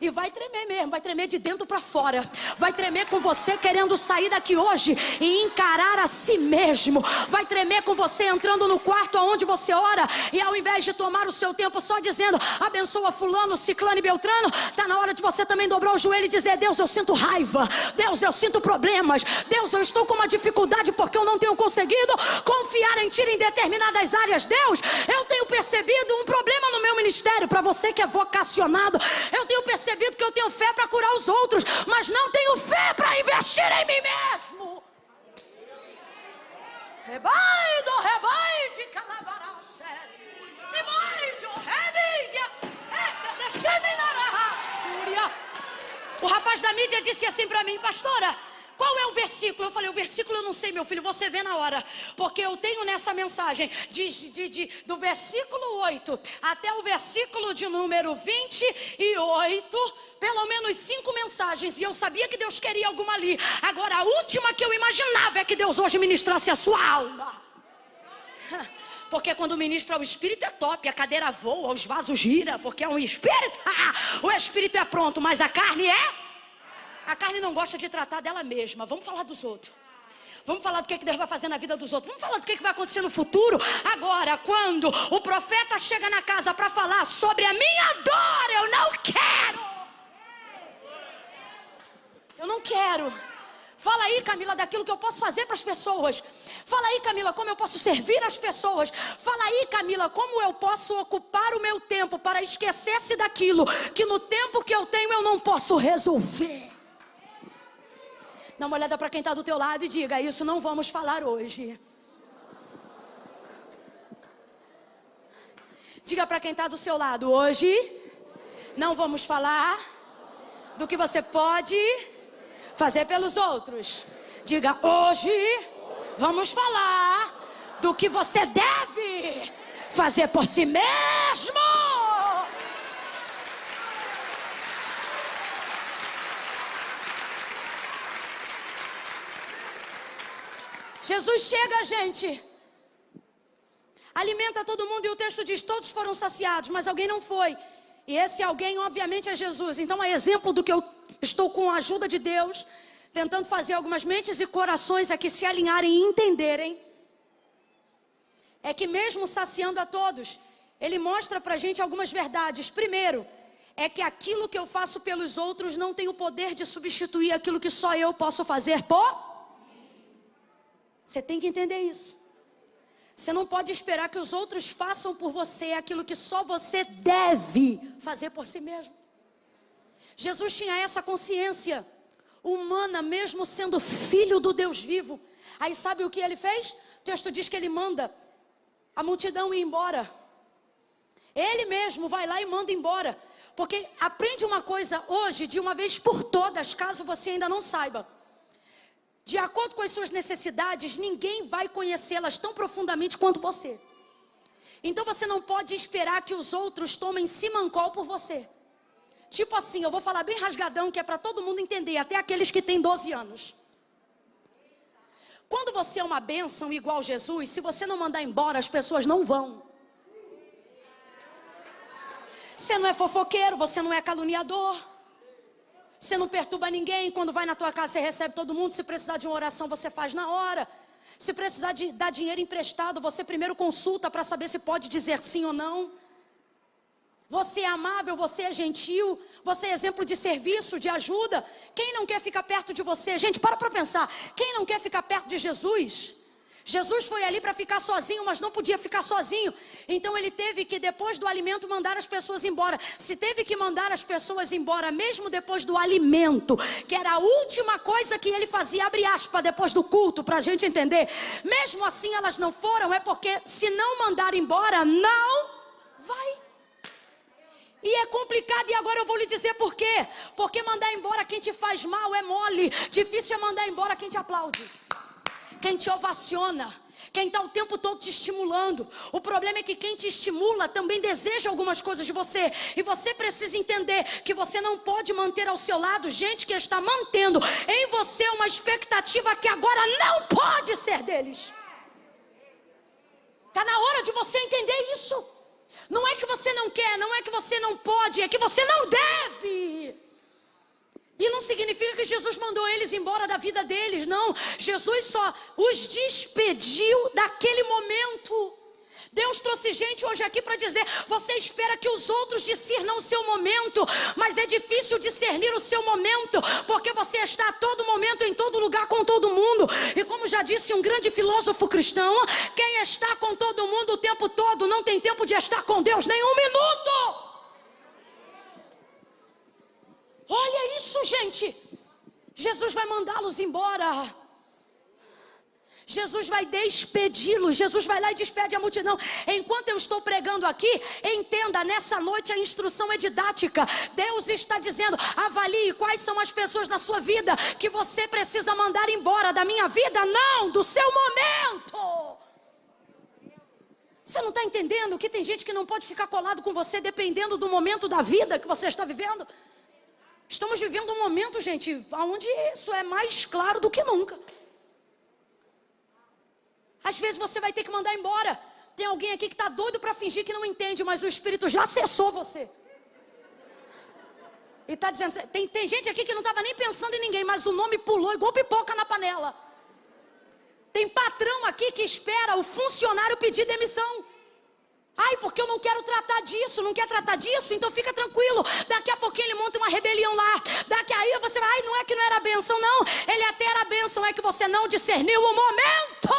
E vai tremer mesmo, vai tremer de dentro para fora. Vai tremer com você querendo sair daqui hoje e encarar a si mesmo. Vai tremer com você entrando no quarto onde você ora e ao invés de tomar o seu tempo só dizendo abençoa fulano, ciclano e beltrano, está na hora de você também dobrar o joelho e dizer: Deus, eu sinto raiva, Deus, eu sinto problemas, Deus, eu estou com uma dificuldade porque eu não tenho conseguido confiar em Ti em determinadas áreas. Deus, eu tenho percebido um problema no meu ministério. Para você que é vocacionado, eu tenho percebido que eu tenho fé para curar os outros, mas não tenho fé para investir em mim mesmo. O rapaz da mídia disse assim para mim: pastora, qual é o versículo? Eu falei: o versículo eu não sei, meu filho, você vê na hora. Porque eu tenho nessa mensagem, do versículo 8 até o versículo de número 28, pelo menos 5 mensagens. E eu sabia que Deus queria alguma ali. Agora a última que eu imaginava é que Deus hoje ministrasse a sua alma. Porque quando ministra o Espírito é top, a cadeira voa, os vasos giram, porque é um Espírito. O Espírito é pronto, mas a carne é... A carne não gosta de tratar dela mesma. Vamos falar dos outros. Vamos falar do que Deus vai fazer na vida dos outros. Vamos falar do que vai acontecer no futuro. Agora, quando o profeta chega na casa para falar sobre a minha dor, eu não quero. Eu não quero. Fala aí, Camila, daquilo que eu posso fazer para as pessoas. Fala aí, Camila, como eu posso servir as pessoas. Fala aí, Camila, como eu posso ocupar o meu tempo para esquecer-se daquilo que no tempo que eu tenho eu não posso resolver. Dá uma olhada para quem está do teu lado e diga: isso não vamos falar hoje. Diga para quem está do seu lado: hoje não vamos falar do que você pode fazer pelos outros. Diga: hoje vamos falar do que você deve fazer por si mesmo. Jesus chega, gente, alimenta todo mundo e o texto diz: todos foram saciados, mas alguém não foi. E esse alguém obviamente é Jesus. Então é exemplo do que eu estou, com a ajuda de Deus, tentando fazer algumas mentes e corações aqui se alinharem e entenderem. É que mesmo saciando a todos, Ele mostra pra gente algumas verdades. Primeiro, é que aquilo que eu faço pelos outros não tem o poder de substituir aquilo que só eu posso fazer por... Você tem que entender isso. Você não pode esperar que os outros façam por você aquilo que só você deve fazer por si mesmo. Jesus tinha essa consciência humana, mesmo sendo filho do Deus vivo. Aí sabe o que ele fez? O texto diz que ele manda a multidão ir embora. Ele mesmo vai lá e manda embora. Porque aprende uma coisa hoje, de uma vez por todas, caso você ainda não saiba. De acordo com as suas necessidades, ninguém vai conhecê-las tão profundamente quanto você. Então você não pode esperar que os outros tomem simancol por você. Tipo assim, eu vou falar bem rasgadão, que é para todo mundo entender, até aqueles que têm 12 anos. Quando você é uma bênção igual Jesus, se você não mandar embora, as pessoas não vão. Você não é fofoqueiro, você não é caluniador. Você não perturba ninguém. Quando vai na tua casa, você recebe todo mundo. Se precisar de uma oração, você faz na hora. Se precisar de dar dinheiro emprestado, você primeiro consulta para saber se pode dizer sim ou não. Você é amável, você é gentil, você é exemplo de serviço, de ajuda. Quem não quer ficar perto de você? Gente, para pensar. Quem não quer ficar perto de Jesus? Jesus foi ali para ficar sozinho, mas não podia ficar sozinho. Então ele teve que, depois do alimento, mandar as pessoas embora. Se teve que mandar as pessoas embora, mesmo depois do alimento, que era a última coisa que ele fazia, abre aspas, depois do culto, para a gente entender. Mesmo assim elas não foram, é porque se não mandar embora, não vai. E é complicado, e agora eu vou lhe dizer por quê. Porque mandar embora quem te faz mal é mole. Difícil é mandar embora quem te aplaude, quem te ovaciona, quem está o tempo todo te estimulando. O problema é que quem te estimula também deseja algumas coisas de você. E você precisa entender que você não pode manter ao seu lado gente que está mantendo em você uma expectativa que agora não pode ser deles. Está na hora de você entender isso. Não é que você não quer, não é que você não pode, é que você não deve. E não significa que Jesus mandou eles embora da vida deles, não. Jesus só os despediu daquele momento. Deus trouxe gente hoje aqui para dizer: você espera que os outros discernam o seu momento, mas é difícil discernir o seu momento, porque você está a todo momento, em todo lugar, com todo mundo. E como já disse um grande filósofo cristão, quem está com todo mundo o tempo todo não tem tempo de estar com Deus nem um minuto. Olha isso, gente. Jesus vai mandá-los embora. Jesus vai despedi-los. Jesus vai lá e despede a multidão. Enquanto eu estou pregando aqui, entenda, nessa noite a instrução é didática. Deus está dizendo: avalie quais são as pessoas na sua vida que você precisa mandar embora. Da minha vida? Não, do seu momento. Você não está entendendo que tem gente que não pode ficar colado com você dependendo do momento da vida que você está vivendo? Estamos vivendo um momento, gente, onde isso é mais claro do que nunca. Às vezes você vai ter que mandar embora. Tem alguém aqui que está doido para fingir que não entende, mas o Espírito já acessou você. E está dizendo, tem gente aqui que não estava nem pensando em ninguém, mas o nome pulou igual pipoca na panela. Tem patrão aqui que espera o funcionário pedir demissão. Ai, porque eu não quero tratar disso, não quer tratar disso, então fica tranquilo. Daqui a pouquinho ele monta uma rebelião lá. Daqui aí você vai, ai, não é que não era bênção, não. Ele até era bênção, é que você não discerniu o momento.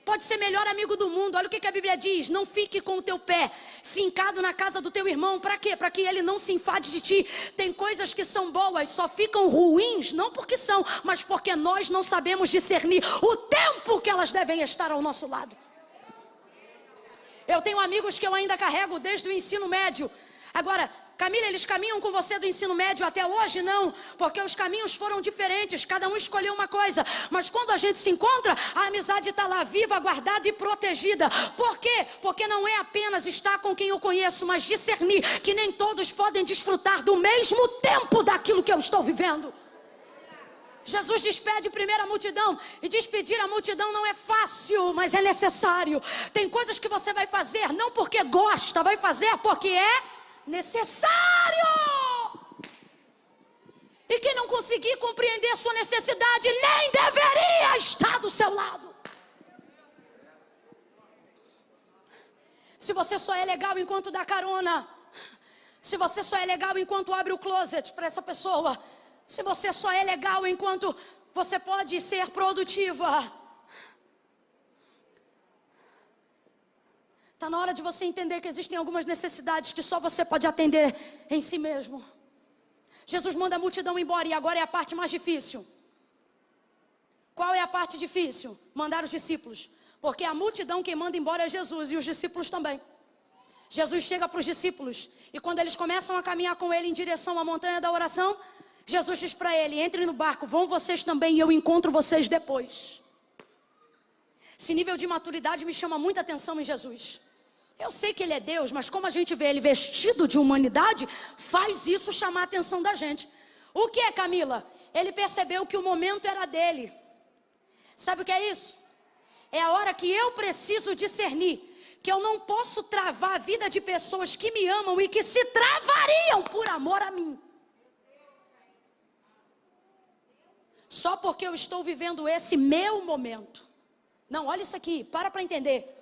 Pode ser melhor amigo do mundo. Olha o que a Bíblia diz: não fique com o teu pé fincado na casa do teu irmão. Para quê? Para que ele não se enfade de ti. Tem coisas que são boas, só ficam ruins, não porque são, mas porque nós não sabemos discernir o tempo que elas devem estar ao nosso lado. Eu tenho amigos que eu ainda carrego desde o ensino médio. Agora, Camila, eles caminham com você do ensino médio até hoje? Não, porque os caminhos foram diferentes, cada um escolheu uma coisa. Mas quando a gente se encontra, a amizade está lá viva, guardada e protegida. Por quê? Porque não é apenas estar com quem eu conheço, mas discernir que nem todos podem desfrutar do mesmo tempo daquilo que eu estou vivendo. Jesus despede primeiro a multidão. E despedir a multidão não é fácil, mas é necessário. Tem coisas que você vai fazer não porque gosta, vai fazer porque é necessário. E quem não conseguir compreender sua necessidade nem deveria estar do seu lado. Se você só é legal enquanto dá carona, se você só é legal enquanto abre o closet para essa pessoa, se você só é legal enquanto você pode ser produtiva, Está na hora de você entender que existem algumas necessidades que só você pode atender em si mesmo. Jesus manda a multidão embora e agora é a parte mais difícil. Qual é a parte difícil? Mandar os discípulos. Porque a multidão quem manda embora é Jesus e os discípulos também. Jesus chega para os discípulos e quando eles começam a caminhar com ele em direção à montanha da oração, Jesus diz para ele: entrem no barco, vão vocês também e eu encontro vocês depois. Esse nível de maturidade me chama muita atenção em Jesus. Eu sei que ele é Deus, mas como a gente vê ele vestido de humanidade, faz isso chamar a atenção da gente. O que é, Camila? Ele percebeu que o momento era dele. Sabe o que é isso? É a hora que eu preciso discernir que eu não posso travar a vida de pessoas que me amam e que se travariam por amor a mim. Só porque eu estou vivendo esse meu momento. Não, olha isso aqui, para entender.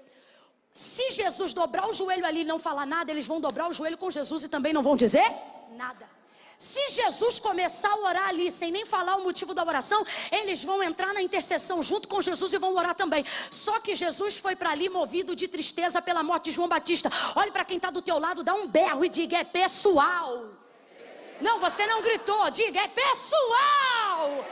Se Jesus dobrar o joelho ali e não falar nada, eles vão dobrar o joelho com Jesus e também não vão dizer nada. Se Jesus começar a orar ali sem nem falar o motivo da oração, eles vão entrar na intercessão junto com Jesus e vão orar também. Só que Jesus foi para ali movido de tristeza pela morte de João Batista. Olhe para quem está do teu lado, dá um berro e diga: é pessoal. Não, você não gritou, diga: é pessoal.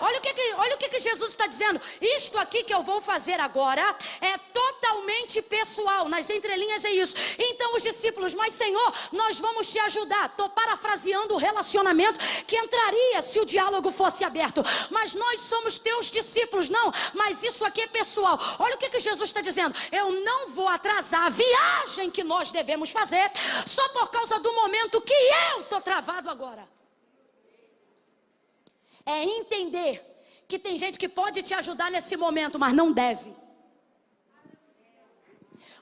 Olha o que Jesus está dizendo. Isto aqui que eu vou fazer agora é totalmente pessoal. Nas entrelinhas é isso. Então os discípulos: mas Senhor, nós vamos te ajudar. Estou parafraseando o relacionamento que entraria se o diálogo fosse aberto. Mas nós somos teus discípulos. Não, mas isso aqui é pessoal. Olha o que Jesus está dizendo. Eu não vou atrasar a viagem que nós devemos fazer só por causa do momento que eu estou travado agora. É entender que tem gente que pode te ajudar nesse momento, mas não deve.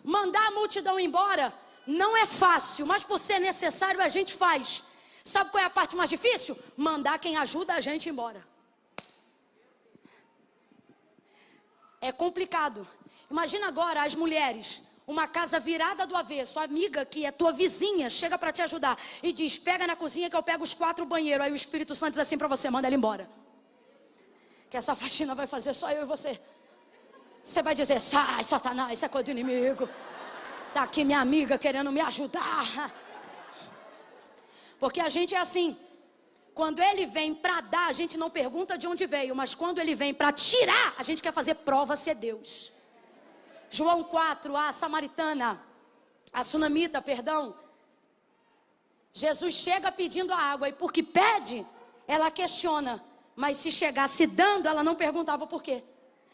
Mandar a multidão embora não é fácil, mas por ser necessário a gente faz. Sabe qual é a parte mais difícil? Mandar quem ajuda a gente embora. É complicado. Imagina agora as mulheres, uma casa virada do avesso, a amiga que é tua vizinha chega para te ajudar e diz: pega na cozinha que eu pego os 4 banheiros. Aí o Espírito Santo diz assim para você: manda ela embora, que essa faxina vai fazer só eu e você. Você vai dizer: sai, Satanás, isso é coisa do inimigo. Está aqui minha amiga querendo me ajudar. Porque a gente é assim. Quando ele vem para dar, a gente não pergunta de onde veio, mas quando ele vem para tirar, a gente quer fazer prova se é Deus. João 4, a samaritana, a sunamita, perdão. Jesus chega pedindo a água e porque pede, ela questiona. Mas se chegasse dando, ela não perguntava por quê.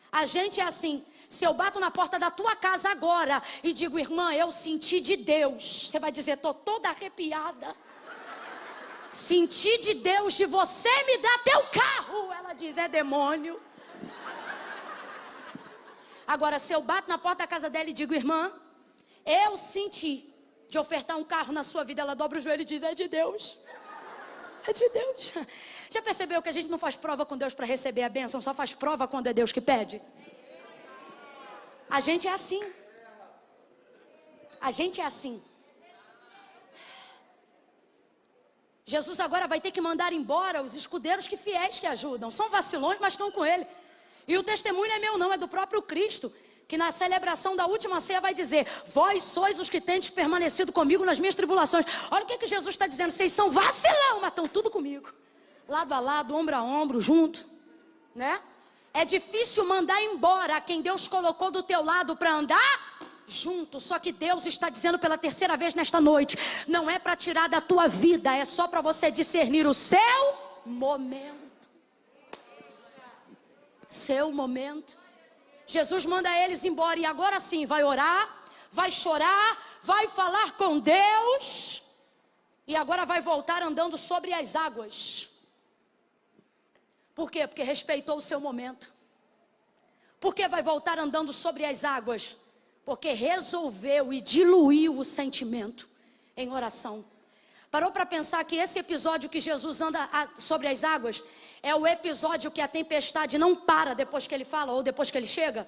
A gente é assim. Se eu bato na porta da tua casa agora e digo: irmã, eu senti de Deus, você vai dizer: estou toda arrepiada. Senti de Deus de você me dar teu carro. Ela diz: é demônio. Agora, se eu bato na porta da casa dela e digo: irmã, eu senti de ofertar um carro na sua vida, ela dobra o joelho e diz: é de Deus. É de Deus. Já percebeu que a gente não faz prova com Deus para receber a bênção, só faz prova quando é Deus que pede? A gente é assim. A gente é assim. Jesus agora vai ter que mandar embora os escudeiros que fiéis que ajudam. São vacilões, mas estão com ele. E o testemunho não é meu não, é do próprio Cristo, que na celebração da última ceia vai dizer: vós sois os que tendes permanecido comigo nas minhas tribulações. Olha o que Jesus está dizendo: vocês são vacilão, mas estão tudo comigo. Lado a lado, ombro a ombro, junto, né? É difícil mandar embora quem Deus colocou do teu lado para andar junto. Só que Deus está dizendo pela terceira vez nesta noite: não é para tirar da tua vida, é só para você discernir o seu momento. Seu momento. Jesus manda eles embora e agora sim vai orar, vai chorar, vai falar com Deus e agora vai voltar andando sobre as águas. Por quê? Porque respeitou o seu momento. Por que vai voltar andando sobre as águas? Porque resolveu e diluiu o sentimento em oração. Parou para pensar que esse episódio que Jesus anda sobre as águas é o episódio que a tempestade não para depois que ele fala ou depois que ele chega?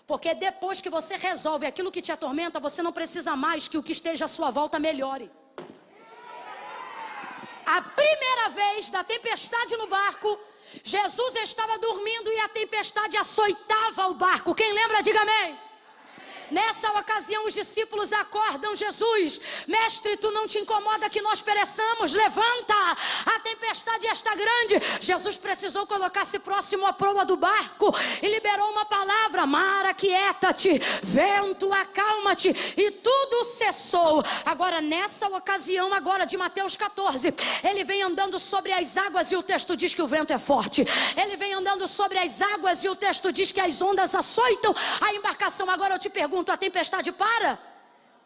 Porque depois que você resolve aquilo que te atormenta, você não precisa mais que o que esteja à sua volta melhore. A primeira vez da tempestade no barco, Jesus estava dormindo e a tempestade açoitava o barco. Quem lembra, diga amém. Nessa ocasião os discípulos acordam Jesus: mestre, tu não te incomoda que nós pereçamos? Levanta, a tempestade está grande. Jesus precisou colocar-se próximo à proa do barco e liberou uma palavra: mar, aquieta-te, vento, acalma-te, e tudo cessou. Agora nessa ocasião agora de Mateus 14, ele vem andando sobre as águas e o texto diz que o vento é forte. Ele vem andando sobre as águas e o texto diz que as ondas açoitam a embarcação. Agora eu te pergunto, a tempestade para?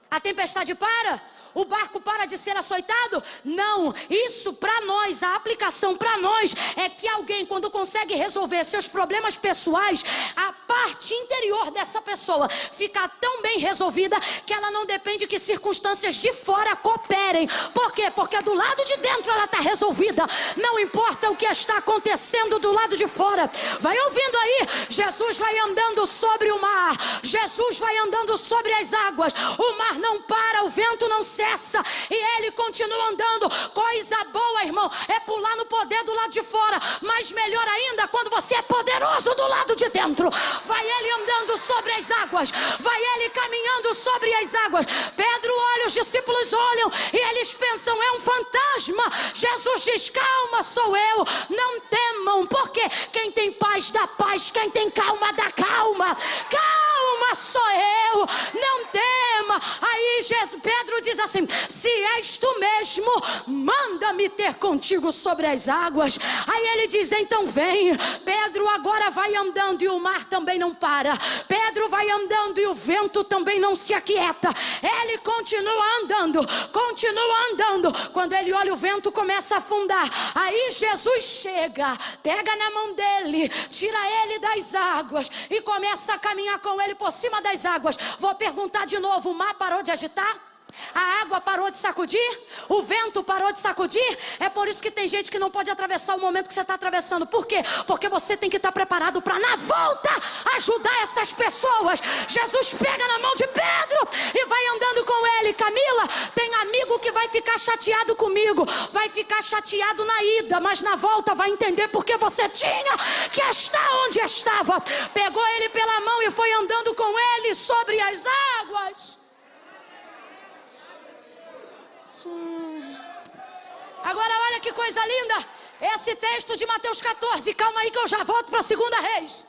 A tempestade para? O barco para de ser açoitado? Não, isso para nós, a aplicação para nós é que alguém, quando consegue resolver seus problemas pessoais, a parte interior dessa pessoa fica tão bem resolvida que ela não depende que circunstâncias de fora cooperem. Por quê? Porque do lado de dentro ela está resolvida. Não importa o que está acontecendo do lado de fora. Vai ouvindo aí, Jesus vai andando sobre o mar, Jesus vai andando sobre as águas, o mar não para, o vento não cessa, e ele continua andando. Coisa boa, irmão, é pular no poder do lado de fora, mas melhor ainda quando você é poderoso do lado de dentro. Vai ele andando sobre as águas, vai ele caminhando sobre as águas. Pedro olha, os discípulos olham e eles pensam: é um fantasma. Jesus diz: calma, sou eu, não temam, porque quem tem paz dá paz, quem tem calma dá calma. Calma, sou eu, não tema. Aí Pedro diz assim: se és tu mesmo, manda-me ter contigo sobre as águas. Aí ele diz: então vem. Pedro agora vai andando e o mar também não para. Pedro vai andando e o vento também não se aquieta. Ele continua andando, continua andando. Quando ele olha, o vento começa a afundar. Aí Jesus chega, pega na mão dele, tira ele das águas e começa a caminhar com ele por cima das águas. Vou perguntar de novo: o mar parou de agitar? A água parou de sacudir? O vento parou de sacudir? É por isso que tem gente que não pode atravessar o momento que você está atravessando. Por quê? Porque você tem que estar preparado para na volta ajudar essas pessoas. Jesus pega na mão de Pedro e vai andando com ele. Camila, tem amigo que vai ficar chateado comigo, vai ficar chateado na ida, mas na volta vai entender porque você tinha que estar onde estava. Pegou ele pela mão e foi andando com ele sobre as águas. Agora olha que coisa linda. Esse texto de Mateus 14, calma aí que eu já volto para a 2 Reis.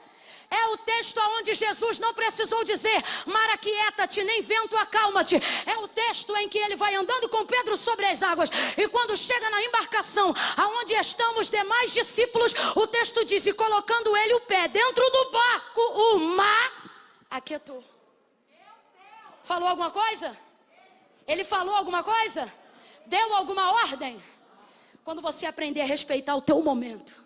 É o texto onde Jesus não precisou dizer: mar, aquieta-te, nem vento, acalma-te. É o texto em que ele vai andando com Pedro sobre as águas. E quando chega na embarcação, aonde estão os demais discípulos, o texto diz: e colocando ele o pé dentro do barco, o mar aquietou. Falou alguma coisa? Ele falou alguma coisa? Deu alguma ordem? Quando você aprender a respeitar o teu momento.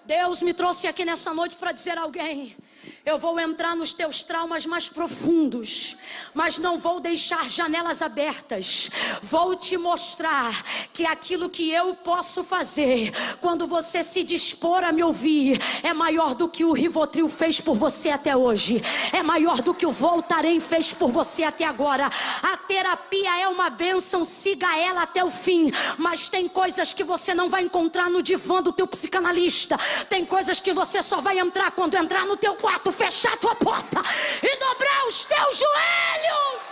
Deus me trouxe aqui nessa noite para dizer a alguém: eu vou entrar nos teus traumas mais profundos, mas não vou deixar janelas abertas. Vou te mostrar que aquilo que eu posso fazer, quando você se dispor a me ouvir, é maior do que o Rivotril fez por você até hoje. É maior do que o Voltaren fez por você até agora. A terapia é uma bênção, siga ela até o fim. Mas tem coisas que você não vai encontrar no divã do teu psicanalista. Tem coisas que você só vai entrar quando entrar no teu quarto, fechar a tua porta e dobrar os teus joelhos.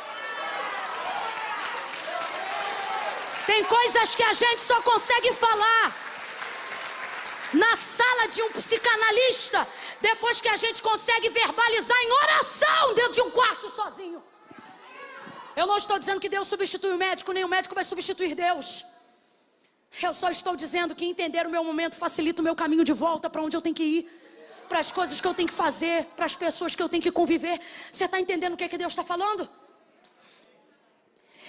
Tem coisas que a gente só consegue falar na sala de um psicanalista depois que a gente consegue verbalizar em oração dentro de um quarto sozinho. Eu não estou dizendo que Deus substitui o médico, nem o médico vai substituir Deus. Eu só estou dizendo que entender o meu momento facilita o meu caminho de volta para onde eu tenho que ir, para as coisas que eu tenho que fazer, para as pessoas que eu tenho que conviver. Você está entendendo o que é que Deus está falando?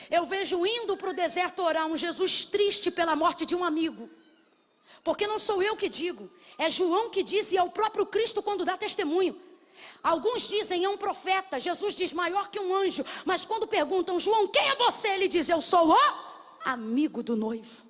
Eu vejo indo para o deserto orar um Jesus triste pela morte de um amigo. Porque não sou eu que digo, é João que diz, e é o próprio Cristo quando dá testemunho. Alguns dizem é um profeta, Jesus diz maior que um anjo. Mas quando perguntam: João, quem é você? Ele diz: eu sou o amigo do noivo.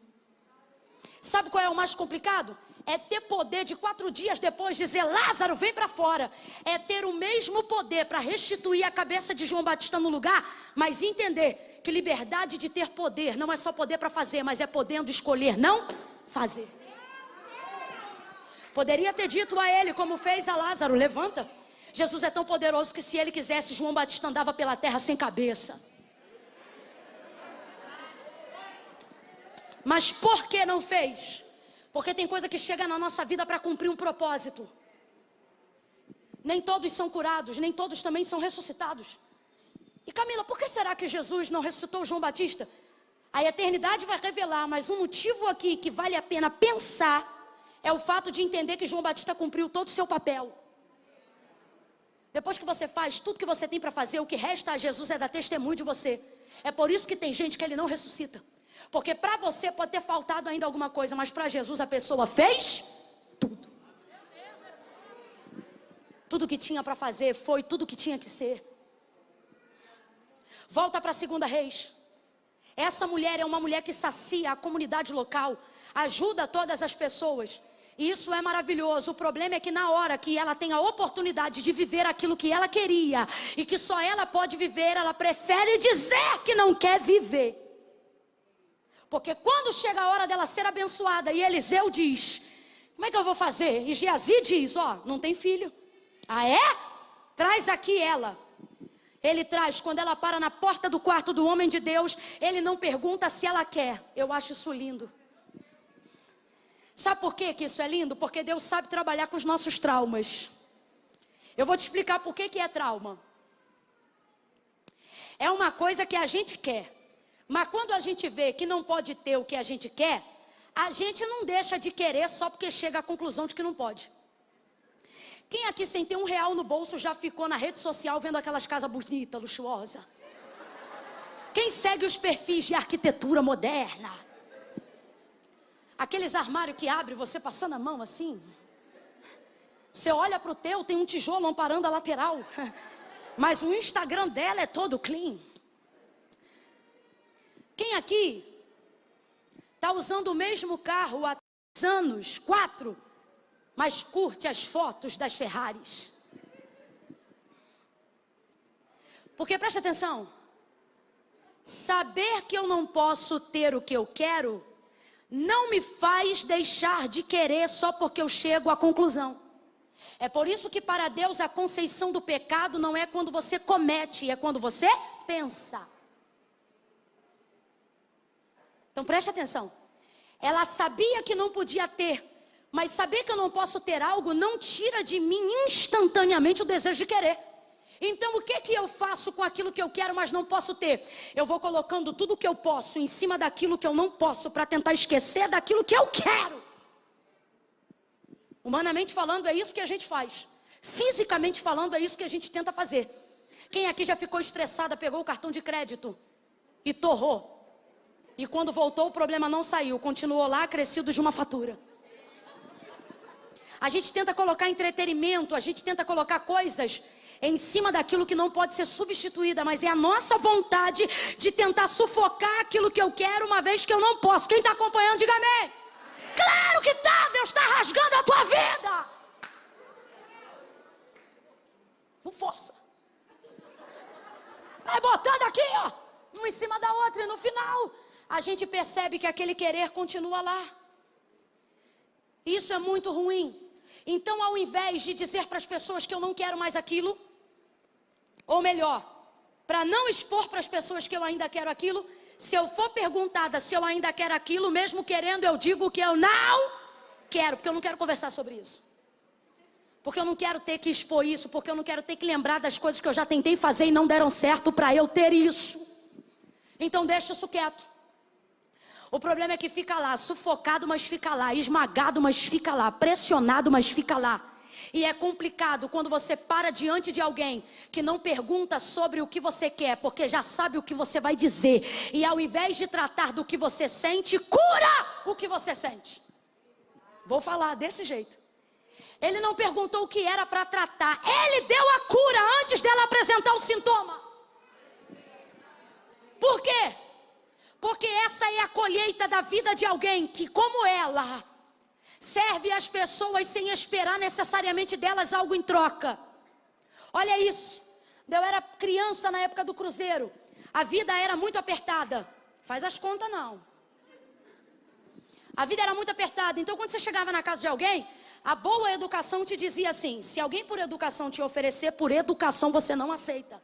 Sabe qual é o mais complicado? É ter poder de 4 dias depois dizer: Lázaro, vem para fora. É ter o mesmo poder para restituir a cabeça de João Batista no lugar, mas entender que liberdade de ter poder não é só poder para fazer, mas é podendo escolher não fazer. Poderia ter dito a ele, como fez a Lázaro: levanta. Jesus é tão poderoso que se ele quisesse, João Batista andava pela terra sem cabeça. Mas por que não fez? Porque tem coisa que chega na nossa vida para cumprir um propósito. Nem todos são curados, nem todos também são ressuscitados. E Camila, por que será que Jesus não ressuscitou João Batista? A eternidade vai revelar, mas um motivo aqui que vale a pena pensar é o fato de entender que João Batista cumpriu todo o seu papel. Depois que você faz tudo que você tem para fazer, o que resta a Jesus é dar testemunho de você. É por isso que tem gente que ele não ressuscita. Porque para você pode ter faltado ainda alguma coisa, mas para Jesus a pessoa fez tudo. Tudo que tinha para fazer foi tudo que tinha que ser. Volta para 2 Reis. Essa mulher é uma mulher que sacia a comunidade local, ajuda todas as pessoas. E isso é maravilhoso. O problema é que na hora que ela tem a oportunidade de viver aquilo que ela queria e que só ela pode viver, ela prefere dizer que não quer viver. Porque quando chega a hora dela ser abençoada e Eliseu diz: como é que eu vou fazer? E Geazi diz: ó, não tem filho. Ah é? Traz aqui ela. Ele traz, quando ela para na porta do quarto do homem de Deus, ele não pergunta se ela quer. Eu acho isso lindo. Sabe por que isso é lindo? Porque Deus sabe trabalhar com os nossos traumas. Eu vou te explicar por que é trauma. É uma coisa que a gente quer. Mas quando a gente vê que não pode ter o que a gente quer, a gente não deixa de querer só porque chega à conclusão de que não pode. Quem aqui sem ter R$1 no bolso já ficou na rede social vendo aquelas casas bonitas, luxuosas? Quem segue os perfis de arquitetura moderna? Aqueles armários que abre você passando a mão assim. Você olha para o teu, tem um tijolo amparando a lateral. Mas o Instagram dela é todo clean. Quem aqui está usando o mesmo carro há 3 anos, 4, mas curte as fotos das Ferraris? Porque preste atenção, saber que eu não posso ter o que eu quero não me faz deixar de querer só porque eu chego à conclusão. É por isso que para Deus a conceição do pecado não é quando você comete, é quando você pensa. Então preste atenção, ela sabia que não podia ter, mas saber que eu não posso ter algo não tira de mim instantaneamente o desejo de querer. Então o que eu faço com aquilo que eu quero, mas não posso ter? Eu vou colocando tudo o que eu posso em cima daquilo que eu não posso, para tentar esquecer daquilo que eu quero. Humanamente falando é isso que a gente faz. Fisicamente falando é isso que a gente tenta fazer. Quem aqui já ficou estressada, pegou o cartão de crédito e torrou? E quando voltou o problema não saiu, continuou lá acrescido de uma fatura. A gente tenta colocar entretenimento, a gente tenta colocar coisas em cima daquilo que não pode ser substituída, mas é a nossa vontade de tentar sufocar aquilo que eu quero uma vez que eu não posso. Quem está acompanhando, diga amém. Claro que tá, Deus está rasgando a tua vida. Não força. Vai botando aqui, ó, uma em cima da outra, e no final a gente percebe que aquele querer continua lá. Isso é muito ruim. Então, ao invés de dizer para as pessoas que eu não quero mais aquilo, ou melhor, para não expor para as pessoas que eu ainda quero aquilo, se eu for perguntada se eu ainda quero aquilo, mesmo querendo, eu digo que eu não quero, porque eu não quero conversar sobre isso. Porque eu não quero ter que expor isso, porque eu não quero ter que lembrar das coisas que eu já tentei fazer e não deram certo para eu ter isso. Então deixa isso quieto. O problema é que fica lá, sufocado, mas fica lá, esmagado, mas fica lá, pressionado, mas fica lá. E é complicado quando você para diante de alguém que não pergunta sobre o que você quer, porque já sabe o que você vai dizer. E ao invés de tratar do que você sente, cura o que você sente. Vou falar desse jeito. Ele não perguntou o que era para tratar, ele deu a cura antes dela apresentar o sintoma. Por quê? Porque essa é a colheita da vida de alguém que, como ela, serve às pessoas sem esperar necessariamente delas algo em troca. Olha isso. Eu era criança na época do cruzeiro. A vida era muito apertada. Faz as contas não. A vida era muito apertada. Então quando você chegava na casa de alguém, a boa educação te dizia assim: se alguém por educação te oferecer, por educação você não aceita.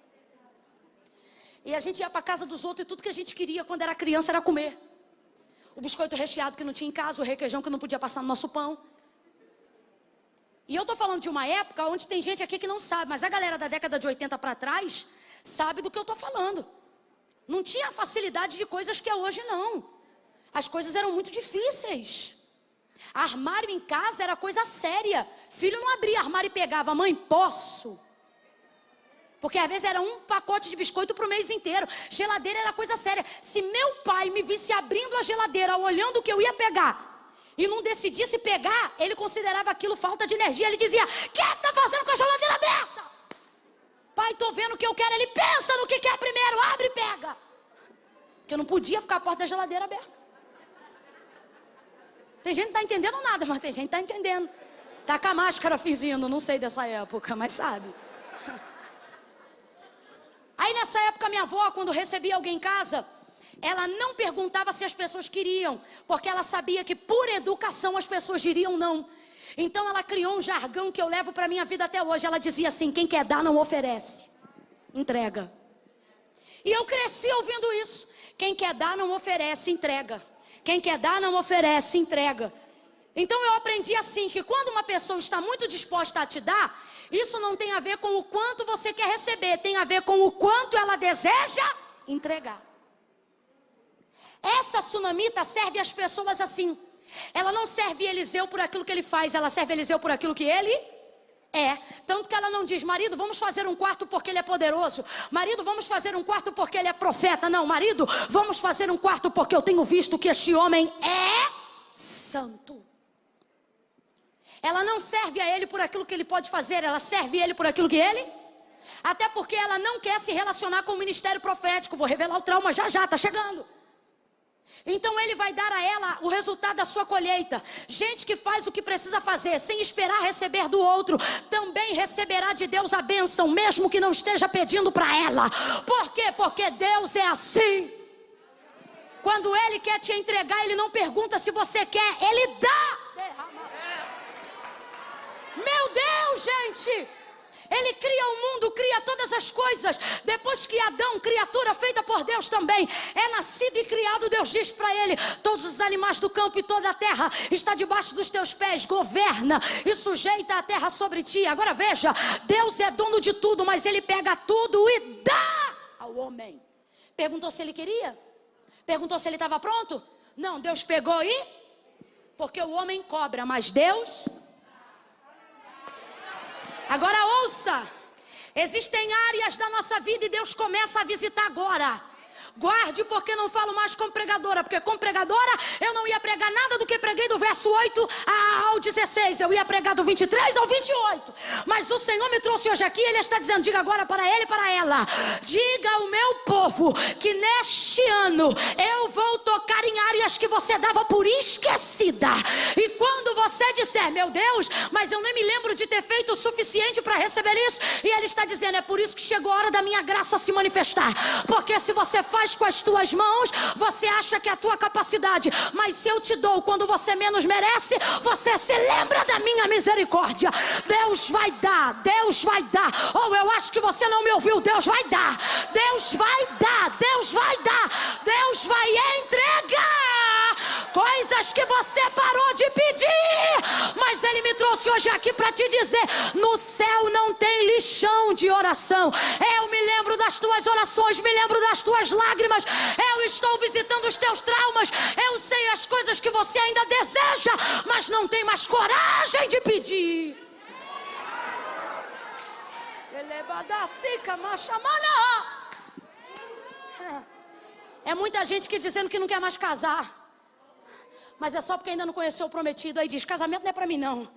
E a gente ia para a casa dos outros e tudo que a gente queria quando era criança era comer. O biscoito recheado que não tinha em casa, o requeijão que não podia passar no nosso pão. E eu estou falando de uma época onde tem gente aqui que não sabe, mas a galera da década de 80 para trás sabe do que eu estou falando. Não tinha facilidade de coisas que é hoje não. As coisas eram muito difíceis. Armário em casa era coisa séria. Filho não abria armário e pegava: mãe, posso? Porque às vezes era um pacote de biscoito para o mês inteiro. Geladeira era coisa séria. Se meu pai me visse abrindo a geladeira, olhando o que eu ia pegar, e não decidisse pegar, ele considerava aquilo falta de energia. Ele dizia: o que está fazendo com a geladeira aberta? Pai, estou vendo o que eu quero. Ele: pensa no que quer primeiro, abre e pega. Porque eu não podia ficar a porta da geladeira aberta. Tem gente que não está entendendo nada, mas tem gente que está entendendo. Tá com a máscara fingindo, não sei dessa época, mas sabe. Aí nessa época minha avó, quando recebia alguém em casa, ela não perguntava se as pessoas queriam, porque ela sabia que por educação as pessoas diriam não. Então ela criou um jargão que eu levo para a minha vida até hoje. Ela dizia assim: quem quer dar não oferece, entrega. E eu cresci ouvindo isso: quem quer dar não oferece, entrega. Quem quer dar não oferece, entrega. Então eu aprendi assim, que quando uma pessoa está muito disposta a te dar, isso não tem a ver com o quanto você quer receber, tem a ver com o quanto ela deseja entregar. Essa sunamita serve às pessoas assim. Ela não serve Eliseu por aquilo que ele faz, ela serve Eliseu por aquilo que ele é. Tanto que ela não diz: marido, vamos fazer um quarto porque ele é poderoso. Marido, vamos fazer um quarto porque ele é profeta. Não, marido, vamos fazer um quarto porque eu tenho visto que este homem é santo. Ela não serve a ele por aquilo que ele pode fazer, ela serve ele por aquilo que ele... Até porque ela não quer se relacionar com o ministério profético. Vou revelar o trauma já, está chegando. Então ele vai dar a ela o resultado da sua colheita. Gente que faz o que precisa fazer, sem esperar receber do outro, também receberá de Deus a bênção, mesmo que não esteja pedindo para ela. Por quê? Porque Deus é assim. Quando Ele quer te entregar, Ele não pergunta se você quer, Ele dá. Meu Deus, gente! Ele cria o mundo, cria todas as coisas. Depois que Adão, criatura feita por Deus também, é nascido e criado, Deus diz para ele: todos os animais do campo e toda a terra está debaixo dos teus pés. Governa e sujeita a terra sobre ti. Agora veja, Deus é dono de tudo, mas Ele pega tudo e dá ao homem. Perguntou se ele queria? Perguntou se ele estava pronto? Não, Deus pegou e... Porque o homem cobra, mas Deus... Agora ouça, existem áreas da nossa vida e Deus começa a visitar agora. Guarde, porque não falo mais como pregadora, porque como pregadora eu não ia pregar nada do que preguei do verso 8 ao 16, eu ia pregar do 23 ao 28. Mas o Senhor me trouxe hoje aqui, Ele está dizendo: diga agora para ele e para ela, diga ao meu povo que neste ano eu vou tocar em áreas que você dava por esquecida. E quando você disser: meu Deus, mas eu nem me lembro de ter feito o suficiente para receber isso, e Ele está dizendo: é por isso que chegou a hora da minha graça se manifestar. Porque se você faz com as tuas mãos, você acha que é a tua capacidade, mas se eu te dou quando você menos merece, você se lembra da minha misericórdia. Deus vai dar, Deus vai dar. Ou eu acho que você não me ouviu. Deus vai dar, Deus vai dar, Deus vai dar, Deus vai entregar coisas que você parou de pedir. Mas Ele me trouxe hoje aqui para te dizer: no céu não tem lixão de oração. Eu me lembro das tuas orações, me lembro das tuas lágrimas, eu estou visitando os teus traumas, eu sei as coisas que você ainda deseja, mas não tem mais coragem de pedir. É muita gente que dizendo que não quer mais casar, mas é só porque ainda não conheceu o prometido. Aí diz: casamento não é pra mim não.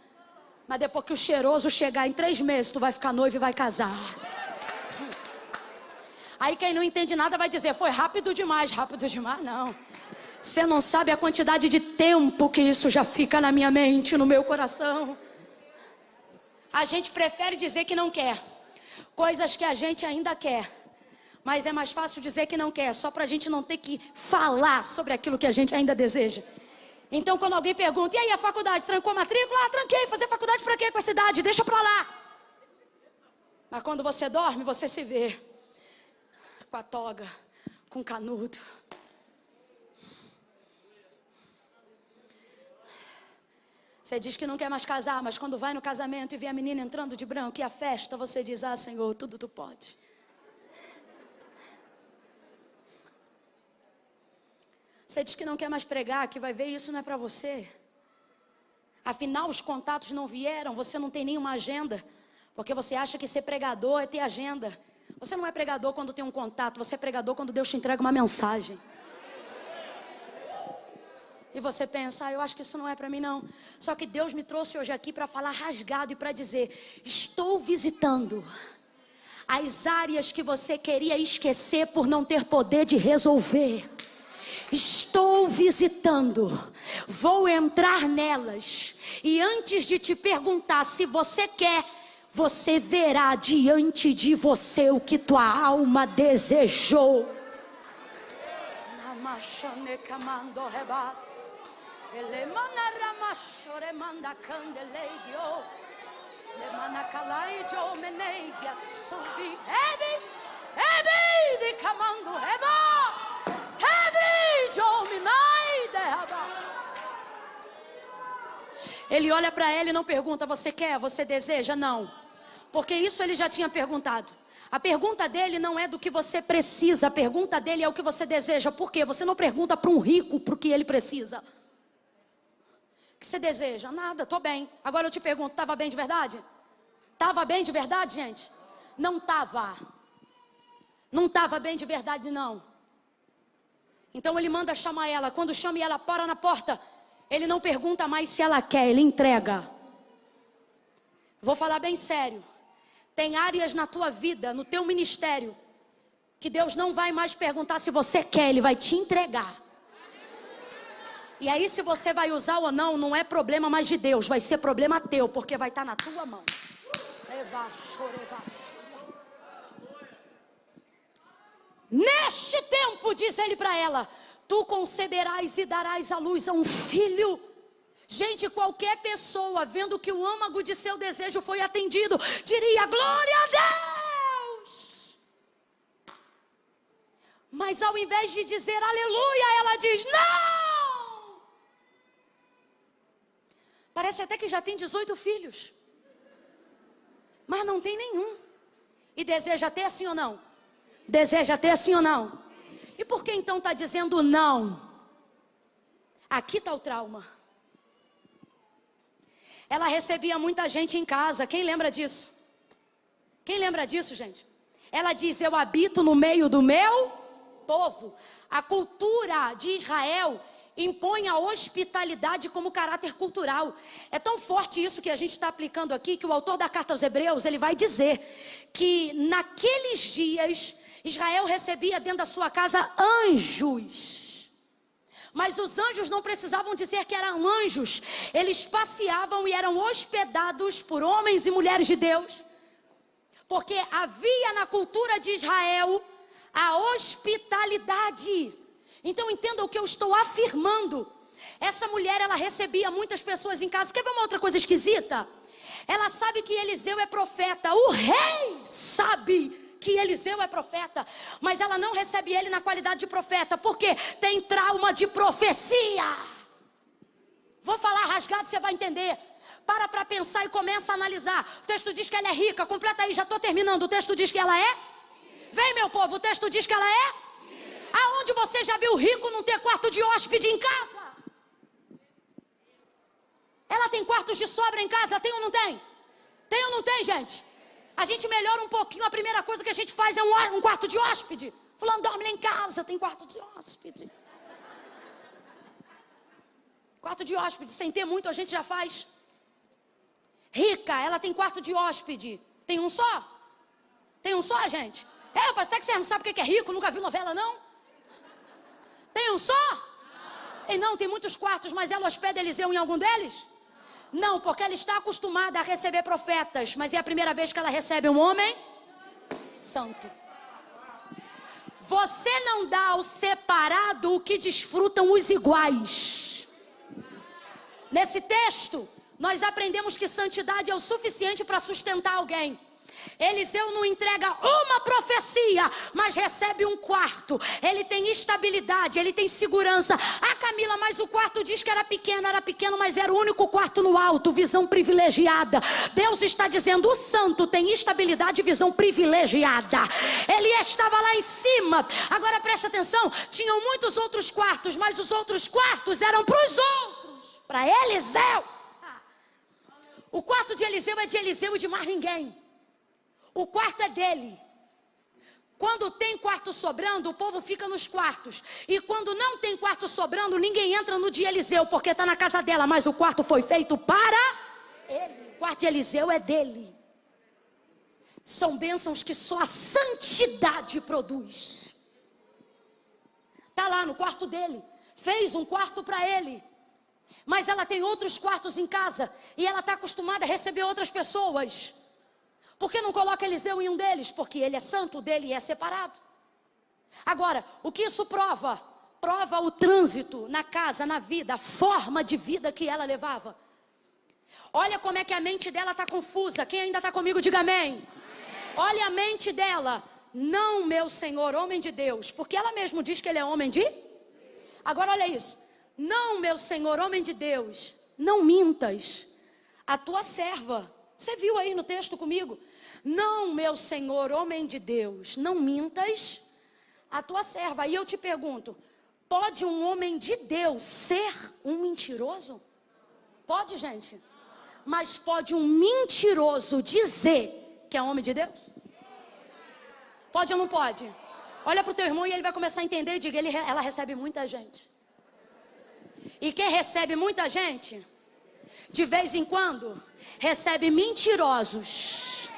Mas depois que o cheiroso chegar, em 3 meses tu vai ficar noivo e vai casar. Aí quem não entende nada vai dizer, foi rápido demais. Rápido demais não. Você não sabe a quantidade de tempo que isso já fica na minha mente, no meu coração. A gente prefere dizer que não quer coisas que a gente ainda quer, mas é mais fácil dizer que não quer, só para a gente não ter que falar sobre aquilo que a gente ainda deseja. Então quando alguém pergunta, e aí a faculdade, trancou a matrícula? Ah, tranquei, fazer faculdade para quê com essa idade? Deixa para lá. Mas quando você dorme, você se vê com a toga, com canudo. Você diz que não quer mais casar, mas quando vai no casamento e vê a menina entrando de branco e a festa, você diz, ah, Senhor, tudo tu pode. Você diz que não quer mais pregar, que vai ver isso não é para você. Afinal, os contatos não vieram, você não tem nenhuma agenda, porque você acha que ser pregador é ter agenda. Você não é pregador quando tem um contato, você é pregador quando Deus te entrega uma mensagem. E você pensa, eu acho que isso não é para mim não. Só que Deus me trouxe hoje aqui para falar rasgado e para dizer, estou visitando as áreas que você queria esquecer por não ter poder de resolver. Estou visitando, vou entrar nelas. E antes de te perguntar se você quer, você verá diante de você o que tua alma desejou. Ele olha para ela e não pergunta, você quer, você deseja? Não, porque isso ele já tinha perguntado. A pergunta dele não é do que você precisa, a pergunta dele é o que você deseja. Por quê? Você não pergunta para um rico para o que ele precisa. O que você deseja? Nada, estou bem. Agora eu te pergunto, estava bem de verdade? Estava bem de verdade, gente? Não estava. Não estava bem de verdade, não. Então ele manda chamar ela. Quando chama e ela para na porta, ele não pergunta mais se ela quer, ele entrega. Vou falar bem sério. Tem áreas na tua vida, no teu ministério, que Deus não vai mais perguntar se você quer, Ele vai te entregar. E aí se você vai usar ou não, não é problema mais de Deus, vai ser problema teu, porque vai estar na tua mão. Neste tempo, diz ele para ela, tu conceberás e darás à luz a um filho. Gente, qualquer pessoa vendo que o âmago de seu desejo foi atendido, diria, glória a Deus. Mas ao invés de dizer aleluia, ela diz, não. Parece até que já tem 18 filhos, mas não tem nenhum. E deseja ter sim ou não? Deseja ter sim ou não? E por que então está dizendo não? Aqui está o trauma. Ela recebia muita gente em casa, quem lembra disso? Quem lembra disso, gente? Ela diz, eu habito no meio do meu povo. A cultura de Israel impõe a hospitalidade como caráter cultural. É tão forte isso que a gente está aplicando aqui, que o autor da carta aos Hebreus, ele vai dizer que naqueles dias, Israel recebia dentro da sua casa anjos. Mas os anjos não precisavam dizer que eram anjos. Eles passeavam e eram hospedados por homens e mulheres de Deus. Porque havia na cultura de Israel a hospitalidade. Então entenda o que eu estou afirmando. Essa mulher, ela recebia muitas pessoas em casa. Quer ver uma outra coisa esquisita? Ela sabe que Eliseu é profeta. O rei sabe que Eliseu é profeta, mas ela não recebe ele na qualidade de profeta, porque tem trauma de profecia. Vou falar rasgado, você vai entender. Para pensar e começa a analisar. O texto diz que ela é rica, completa aí, já estou terminando. O texto diz que ela é? Vem, meu povo, o texto diz que ela é? Aonde você já viu rico não ter quarto de hóspede em casa? Ela tem quartos de sobra em casa, tem ou não tem? Tem ou não tem, gente? A gente melhora um pouquinho, a primeira coisa que a gente faz é um quarto de hóspede. Fulano dorme lá em casa, tem quarto de hóspede. Quarto de hóspede, sem ter muito a gente já faz. Rica, ela tem quarto de hóspede. Tem um só? Tem um só, gente? Pastor, que você não sabe o que é rico, nunca viu novela, não? Tem um só? Não, tem muitos quartos, mas ela hospeda Eliseu em algum deles? Não, porque ela está acostumada a receber profetas, mas é a primeira vez que ela recebe um homem santo. Você não dá ao separado o que desfrutam os iguais. Nesse texto, nós aprendemos que santidade é o suficiente para sustentar alguém. Eliseu não entrega uma profecia, mas recebe um quarto. Ele tem estabilidade, ele tem segurança. Camila, mas o quarto diz que era pequeno, mas era o único quarto no alto, visão privilegiada. Deus está dizendo, o santo tem estabilidade e visão privilegiada. Ele estava lá em cima. Agora presta atenção, tinham muitos outros quartos, mas os outros quartos eram para os outros, para Eliseu. O quarto de Eliseu é de Eliseu e de mais ninguém. O quarto é dele. Quando tem quarto sobrando, o povo fica nos quartos. E quando não tem quarto sobrando, ninguém entra no de Eliseu, porque está na casa dela. Mas o quarto foi feito para ele. O quarto de Eliseu é dele. São bênçãos que só a santidade produz. Está lá no quarto dele. Fez um quarto para ele. Mas ela tem outros quartos em casa. E ela está acostumada a receber outras pessoas. Por que não coloca Eliseu em um deles? Porque ele é santo, o dele é separado. Agora, o que isso prova? Prova o trânsito na casa, na vida, a forma de vida que ela levava. Olha como é que a mente dela está confusa. Quem ainda está comigo, diga amém. Amém. Olha a mente dela. Não, meu Senhor, homem de Deus. Porque ela mesmo diz que ele é homem de... Agora olha isso. Não, meu Senhor, homem de Deus, não mintas. A tua serva... Você viu aí no texto comigo? Não, meu Senhor, homem de Deus, não mintas a tua serva. Aí eu te pergunto, pode um homem de Deus ser um mentiroso? Pode, gente? Mas pode um mentiroso dizer que é homem de Deus? Pode ou não pode? Olha para o teu irmão e ele vai começar a entender e diga, ela recebe muita gente. E quem recebe muita gente, de vez em quando... recebe mentirosos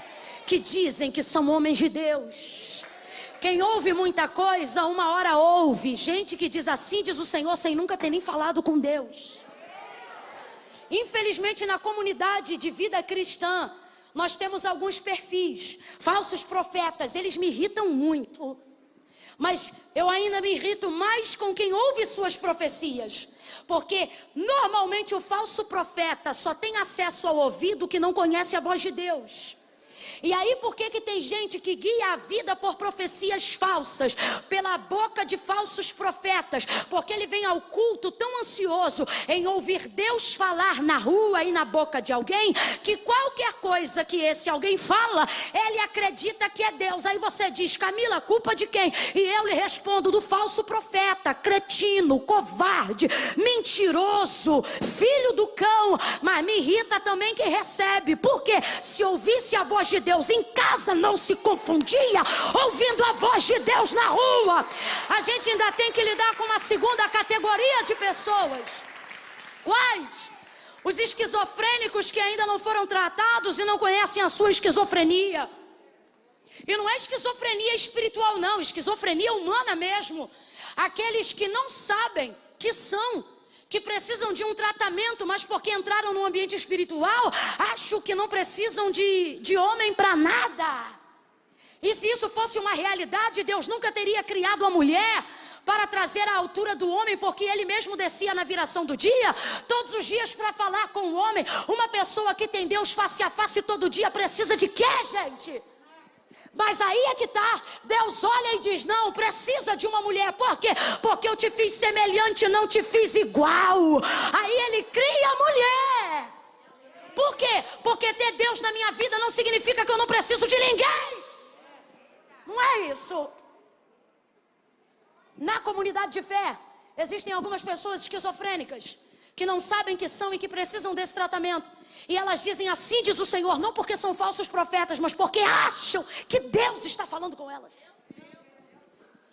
que dizem que são homens de Deus. Quem ouve muita coisa, uma hora ouve. Gente que diz assim, diz o Senhor, sem nunca ter nem falado com Deus. Infelizmente na comunidade de vida cristã, nós temos alguns perfis, falsos profetas, eles me irritam muito. Mas eu ainda me irrito mais com quem ouve suas profecias. Porque normalmente o falso profeta só tem acesso ao ouvido que não conhece a voz de Deus. E aí por que tem gente que guia a vida por profecias falsas, pela boca de falsos profetas? Porque ele vem ao culto tão ansioso em ouvir Deus falar na rua e na boca de alguém, que qualquer coisa que esse alguém fala, ele acredita que é Deus. Aí você diz, Camila, culpa de quem? E eu lhe respondo, do falso profeta, cretino, covarde, mentiroso, filho do cão. Mas me irrita também quem recebe. Porque se ouvisse a voz de Deus em casa, não se confundia ouvindo a voz de Deus na rua. A gente ainda tem que lidar com uma segunda categoria de pessoas. Quais? Os esquizofrênicos que ainda não foram tratados e não conhecem a sua esquizofrenia. E não é esquizofrenia espiritual não, esquizofrenia humana mesmo. Aqueles que não sabem que são, que precisam de um tratamento, mas porque entraram no ambiente espiritual, acham que não precisam de homem para nada. E se isso fosse uma realidade, Deus nunca teria criado a mulher para trazer a altura do homem, porque ele mesmo descia na viração do dia, todos os dias para falar com o homem. Uma pessoa que tem Deus face a face todo dia precisa de quê, gente? Mas aí é que está, Deus olha e diz, não, precisa de uma mulher. Por quê? Porque eu te fiz semelhante, não te fiz igual. Aí ele cria a mulher. Por quê? Porque ter Deus na minha vida não significa que eu não preciso de ninguém. Não é isso. Na comunidade de fé, existem algumas pessoas esquizofrênicas, que não sabem que são e que precisam desse tratamento. E elas dizem, assim diz o Senhor, não porque são falsos profetas, mas porque acham que Deus está falando com elas.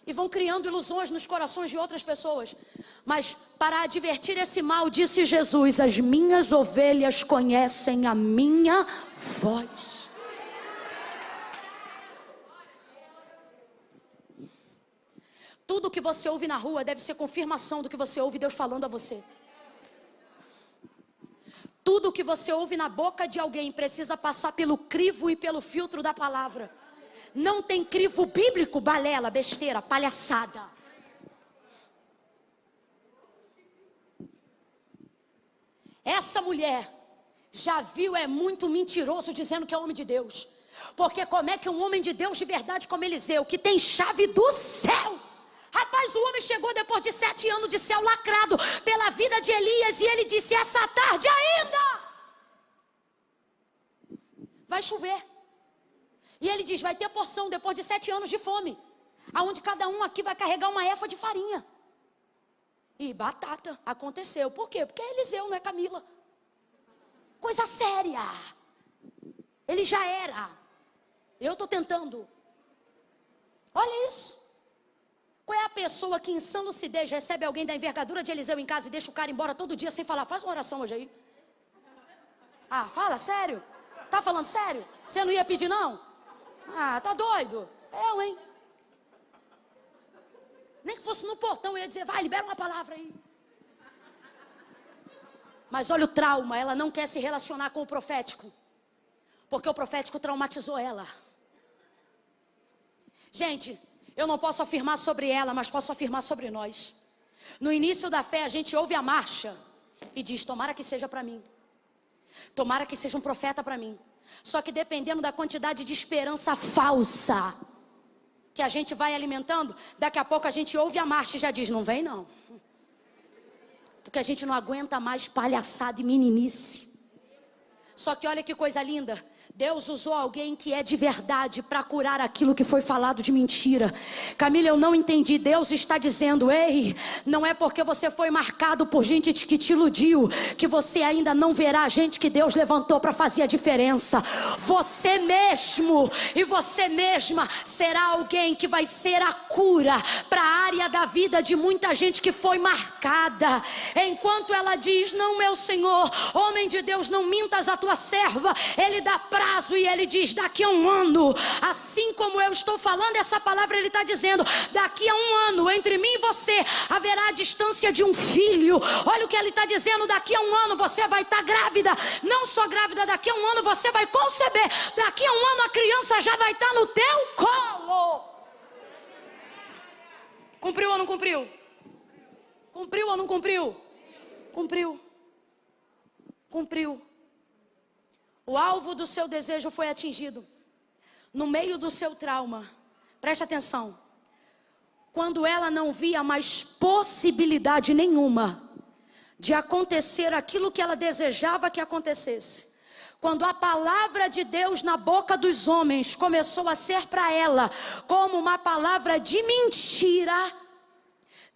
E vão criando ilusões nos corações de outras pessoas. Mas para advertir esse mal, disse Jesus, as minhas ovelhas conhecem a minha voz. Tudo que você ouve na rua deve ser confirmação do que você ouve Deus falando a você. Tudo que você ouve na boca de alguém precisa passar pelo crivo e pelo filtro da palavra. Não tem crivo bíblico, balela, besteira, palhaçada. Essa mulher já viu, é muito mentiroso dizendo que é homem de Deus. Porque como é que um homem de Deus de verdade como Eliseu, que tem chave do céu, rapaz, o homem chegou depois de 7 anos de céu lacrado pela vida de Elias, e ele disse: essa tarde ainda vai chover. E ele diz: vai ter porção depois de 7 anos de fome, aonde cada um aqui vai carregar uma efa de farinha e batata. Aconteceu. Por quê? Porque é Eliseu, não é Camila. Coisa séria. Ele já era. Eu estou tentando. Olha isso. Qual é a pessoa que em sã lucidez recebe alguém da envergadura de Eliseu em casa e deixa o cara embora todo dia sem falar: faz uma oração hoje aí? Ah, fala sério? Tá falando sério? Você não ia pedir não? Ah, tá doido? Eu, hein? Nem que fosse no portão eu ia dizer: vai, libera uma palavra aí. Mas olha o trauma, ela não quer se relacionar com o profético, porque o profético traumatizou ela. Gente, eu não posso afirmar sobre ela, mas posso afirmar sobre nós. No início da fé a gente ouve a marcha e diz: tomara que seja para mim, tomara que seja um profeta para mim. Só que dependendo da quantidade de esperança falsa que a gente vai alimentando, daqui a pouco a gente ouve a marcha e já diz: não vem não, porque a gente não aguenta mais palhaçada e meninice. Só que olha que coisa linda, Deus usou alguém que é de verdade para curar aquilo que foi falado de mentira. Camila, eu não entendi. Deus está dizendo: ei, não é porque você foi marcado por gente que te iludiu que você ainda não verá gente que Deus levantou para fazer a diferença. Você mesmo e você mesma será alguém que vai ser a cura para a área da vida de muita gente que foi marcada. Enquanto ela diz: não, meu Senhor, homem de Deus, não mintas a tua serva, ele dá prazo e ele diz: daqui a um ano, assim como eu estou falando essa palavra, ele está dizendo: daqui a um ano, entre mim e você, haverá a distância de um filho. Olha o que ele está dizendo: daqui a um ano você vai estar grávida. Não só grávida, daqui a um ano você vai conceber. Daqui a um ano a criança já vai estar no teu colo. Cumpriu ou não cumpriu? Cumpriu ou não cumpriu? Cumpriu. Cumpriu. O alvo do seu desejo foi atingido. No meio do seu trauma, preste atenção, quando ela não via mais possibilidade nenhuma de acontecer aquilo que ela desejava que acontecesse, quando a palavra de Deus na boca dos homens começou a ser para ela como uma palavra de mentira,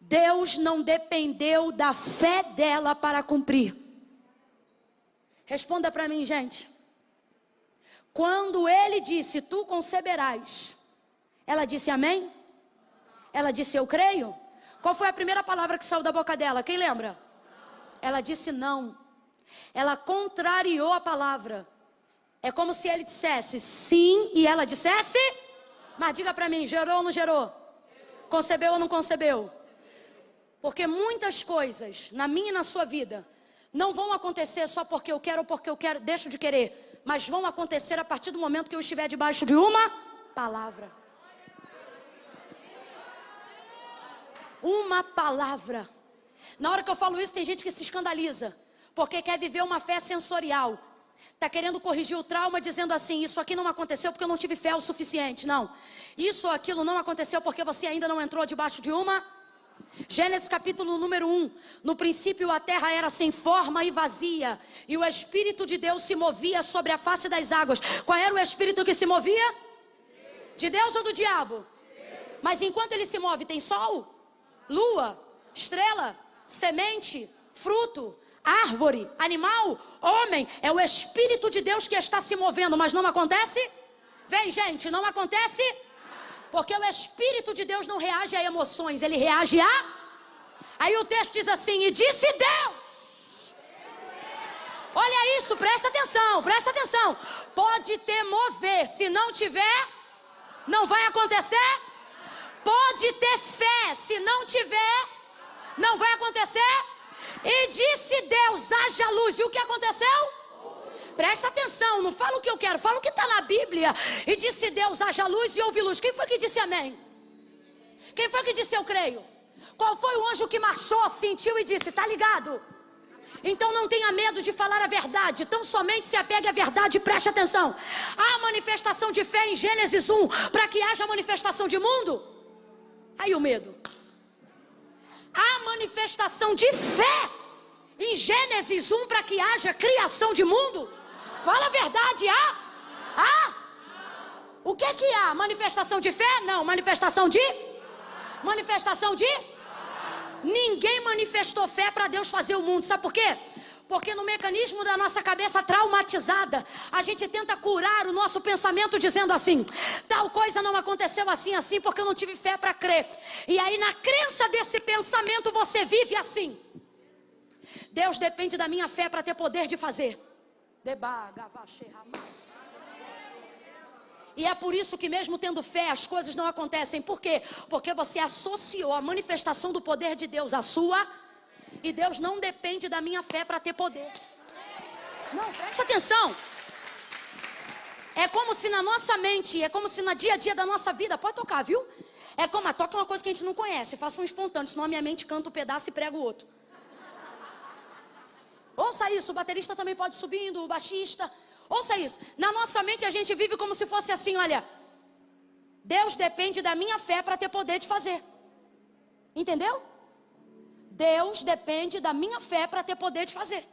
Deus não dependeu da fé dela para cumprir. Responda para mim, gente. Quando ele disse: tu conceberás, ela disse amém? Ela disse: eu creio? Qual foi a primeira palavra que saiu da boca dela? Quem lembra? Ela disse não. Ela contrariou a palavra. É como se ele dissesse sim e ela dissesse. Mas diga para mim, gerou ou não gerou? Concebeu ou não concebeu? Porque muitas coisas na minha e na sua vida não vão acontecer só porque eu quero ou porque eu quero, deixo de querer, mas vão acontecer a partir do momento que eu estiver debaixo de uma palavra. Uma palavra. Na hora que eu falo isso, tem gente que se escandaliza, porque quer viver uma fé sensorial. Está querendo corrigir o trauma dizendo assim: isso aqui não aconteceu porque eu não tive fé o suficiente. Não, isso ou aquilo não aconteceu porque você ainda não entrou debaixo de uma. Gênesis capítulo número 1. No princípio a terra era sem forma e vazia, e o Espírito de Deus se movia sobre a face das águas. Qual era o Espírito que se movia? De Deus ou do diabo? Mas enquanto ele se move, tem sol, lua, estrela, semente, fruto, árvore, animal, homem. É o Espírito de Deus que está se movendo, mas não acontece? Vem, gente, não acontece? Porque o Espírito de Deus não reage a emoções, ele reage a... Aí o texto diz assim: e disse Deus. Olha isso, presta atenção, presta atenção. Pode ter mover, se não tiver, não vai acontecer. Pode ter fé, se não tiver, não vai acontecer. E disse Deus, haja luz. E o que aconteceu? Presta atenção, não fala o que eu quero, fala o que está na Bíblia. E disse Deus, haja luz e houve luz. Quem foi que disse amém? Quem foi que disse eu creio? Qual foi o anjo que marchou, sentiu e disse, tá ligado? Então não tenha medo de falar a verdade, tão somente se apegue à verdade e preste atenção. Há manifestação de fé em Gênesis 1, para que haja manifestação de mundo. Aí o medo. Há manifestação de fé em Gênesis 1, para que haja criação de mundo. Fala a verdade, há? O que há? Manifestação de fé? Não, manifestação de? Ninguém manifestou fé para Deus fazer o mundo, sabe por quê? Porque no mecanismo da nossa cabeça traumatizada, a gente tenta curar o nosso pensamento dizendo assim, tal coisa não aconteceu assim, porque eu não tive fé para crer. E aí na crença desse pensamento você vive assim. Deus depende da minha fé para ter poder de fazer. E é por isso que mesmo tendo fé, as coisas não acontecem. Por quê? Porque você associou a manifestação do poder de Deus à sua. E Deus não depende da minha fé para ter poder. Não, preste atenção. É como se na nossa mente, é como se no dia a dia da nossa vida, pode tocar, viu? É como, toca uma coisa que a gente não conhece, faça um espontâneo, senão a minha mente canta um pedaço e prega o outro. Ouça isso, o baterista também pode subindo, o baixista. Ouça isso, na nossa mente a gente vive como se fosse assim, olha, Deus depende da minha fé para ter poder de fazer. Entendeu? Deus depende da minha fé para ter poder de fazer.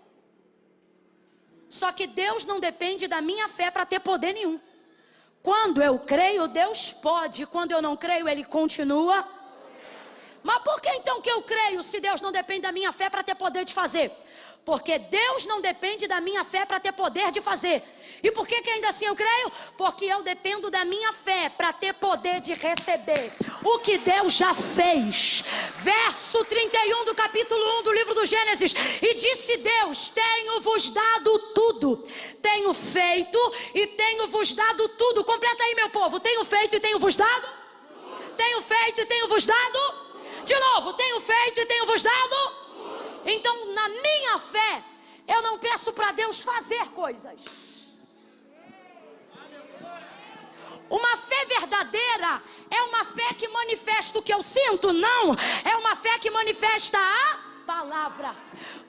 Só que Deus não depende da minha fé para ter poder nenhum. Quando eu creio, Deus pode. Quando eu não creio, Ele continua. Mas por que então que eu creio se Deus não depende da minha fé para ter poder de fazer? Porque Deus não depende da minha fé para ter poder de fazer. E por que ainda assim eu creio? Porque eu dependo da minha fé para ter poder de receber o que Deus já fez. Verso 31 do capítulo 1 do livro do Gênesis. E disse Deus, tenho-vos dado tudo. Tenho feito e tenho-vos dado tudo. Completa aí, meu povo. Tenho feito e tenho-vos dado? Tenho feito e tenho-vos dado? De novo, tenho feito e tenho-vos dado? Então, na minha fé, eu não peço para Deus fazer coisas. Uma fé verdadeira é uma fé que manifesta o que eu sinto? Não, é uma fé que manifesta a palavra.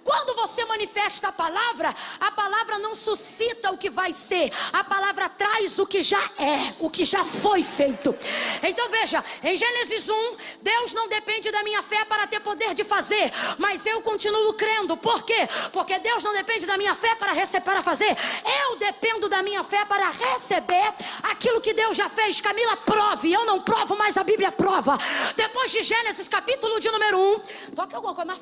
Quando você manifesta a palavra não suscita o que vai ser, a palavra traz o que já é, o que já foi feito. Então veja, em Gênesis 1, Deus não depende da minha fé para ter poder de fazer, mas eu continuo crendo. Por quê? Porque Deus não depende da minha fé para fazer, eu dependo da minha fé para receber aquilo que Deus já fez. Camila, prove, eu não provo, mas a Bíblia prova. Depois de Gênesis, capítulo de número 1, toque alguma coisa mais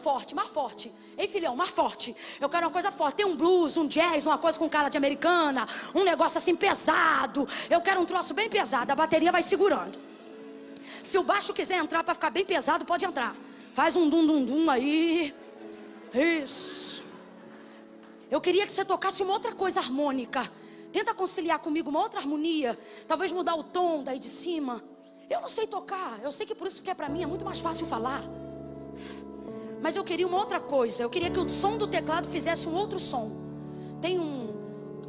forte. Ei, filhão, mais forte. Eu quero uma coisa forte. Tem um blues, um jazz, uma coisa com cara de americana, um negócio assim pesado. Eu quero um troço bem pesado. A bateria vai segurando. Se o baixo quiser entrar para ficar bem pesado, pode entrar. Faz um dum aí. Isso. Eu queria que você tocasse uma outra coisa harmônica. Tenta conciliar comigo uma outra harmonia. Talvez mudar o tom daí de cima. Eu não sei tocar. Eu sei que por isso que para mim é muito mais fácil falar. Mas eu queria uma outra coisa. Eu queria que o som do teclado fizesse um outro som. Tem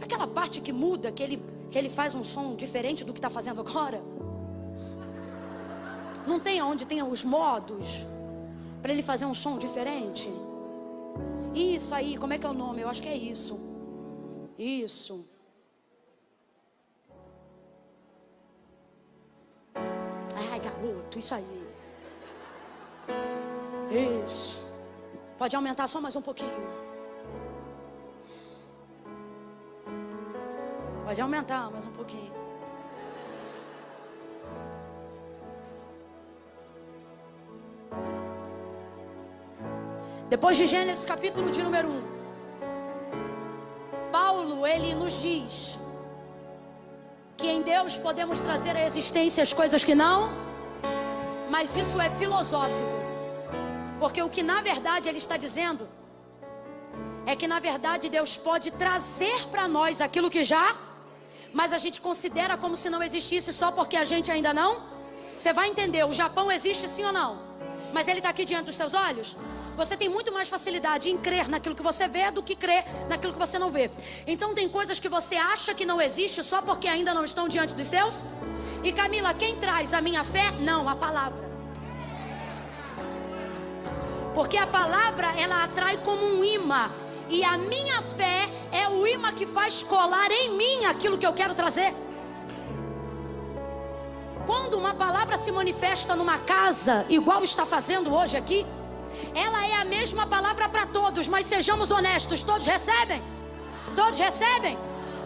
aquela parte que muda, que ele faz um som diferente do que está fazendo agora. Não tem onde tem os modos para ele fazer um som diferente? Isso aí, como é que é o nome? Eu acho que é isso. Isso. Ai, garoto, isso aí. Isso. Pode aumentar só mais um pouquinho. Pode aumentar mais um pouquinho. Depois de Gênesis capítulo de número 1, Paulo, ele nos diz que em Deus podemos trazer à existência as coisas que não, mas isso é filosófico. Porque o que na verdade ele está dizendo é que na verdade Deus pode trazer para nós aquilo que já, mas a gente considera como se não existisse só porque a gente ainda não Você vai entender, o Japão existe sim ou não? Mas ele está aqui diante dos seus olhos? Você tem muito mais facilidade em crer naquilo que você vê do que crer naquilo que você não vê. Então tem coisas que você acha que não existe só porque ainda não estão diante dos seus. E Camila, quem traz a minha fé? Não, a palavra. Porque a palavra, ela atrai como um imã. E a minha fé é o imã que faz colar em mim aquilo que eu quero trazer. Quando uma palavra se manifesta numa casa, igual está fazendo hoje aqui, ela é a mesma palavra para todos, mas sejamos honestos, todos recebem? Todos recebem?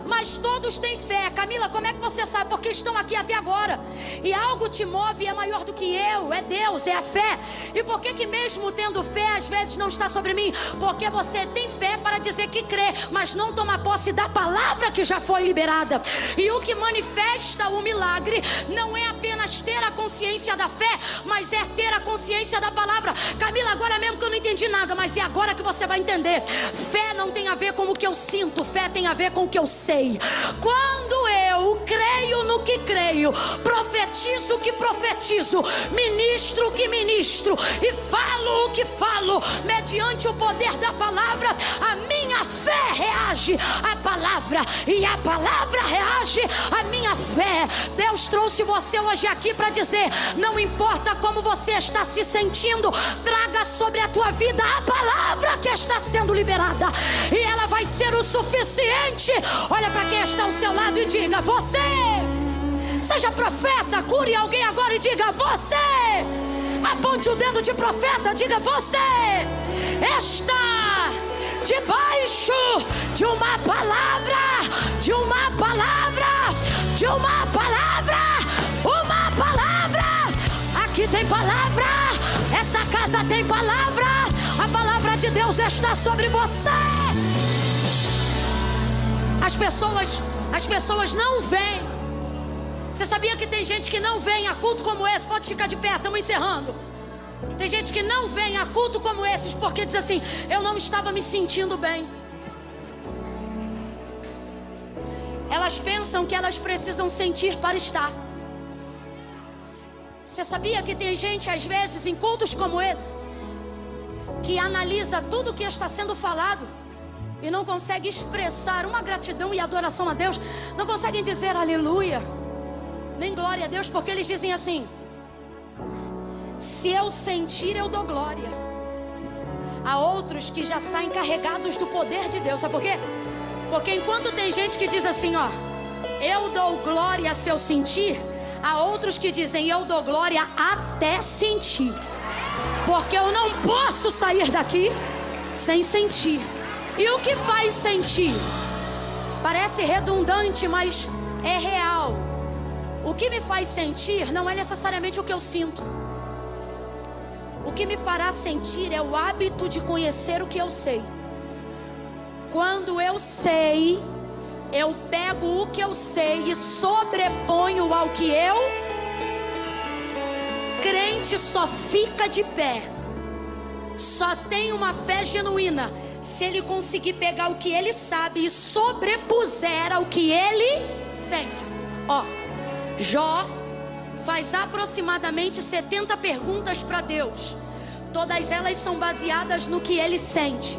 Mas todos têm fé. Camila, como é que você sabe? Porque estão aqui até agora. E algo te move e é maior do que eu. É Deus, é a fé. E por que mesmo tendo fé, às vezes não está sobre mim? Porque você tem fé para dizer que crê, mas não toma posse da palavra que já foi liberada. E o que manifesta o milagre não é apenas ter a consciência da fé, mas é ter a consciência da palavra. Camila, agora mesmo que eu não entendi nada, mas é agora que você vai entender. Fé não tem a ver com o que eu sinto, fé tem a ver com o que eu sei. Quando eu creio no que creio, profetizo o que profetizo, ministro o que ministro e falo o que falo, mediante o poder da palavra, a minha fé reage à palavra e a palavra reage à minha fé. Deus trouxe você hoje aqui para dizer: não importa como você está se sentindo, traga sobre a tua vida a palavra que está sendo liberada, e ela vai ser o suficiente. Olha para quem está ao seu lado e diga: você. Seja profeta, cure alguém agora e diga: você. Aponte o dedo de profeta, diga: você está debaixo de uma palavra, de uma palavra, de uma palavra, uma palavra. Aqui tem palavra, essa casa tem palavra, a palavra de Deus está sobre você. As pessoas não vêm. Você sabia que tem gente que não vem a culto como esse? Pode ficar de pé, estamos encerrando. Tem gente que não vem a culto como esses porque diz assim: eu não estava me sentindo bem. Elas pensam que elas precisam sentir para estar. Você sabia que tem gente às vezes em cultos como esse que analisa tudo o que está sendo falado e não consegue expressar uma gratidão e adoração a Deus? Não conseguem dizer aleluia, nem glória a Deus, porque eles dizem assim: se eu sentir, eu dou glória. Há outros que já saem carregados do poder de Deus. Sabe por quê? Porque enquanto tem gente que diz assim, ó, eu dou glória se eu sentir, há outros que dizem: eu dou glória até sentir. Porque eu não posso sair daqui sem sentir. E o que faz sentir? Parece redundante, mas é real. O que me faz sentir não é necessariamente o que eu sinto. O que me fará sentir é o hábito de conhecer o que eu sei. Quando eu sei, eu pego o que eu sei e sobreponho ao que eu... Crente só fica de pé, só tem uma fé genuína se ele conseguir pegar o que ele sabe e sobrepuser ao que ele sente. Ó, Jó faz aproximadamente 70 perguntas para Deus. Todas elas são baseadas no que ele sente.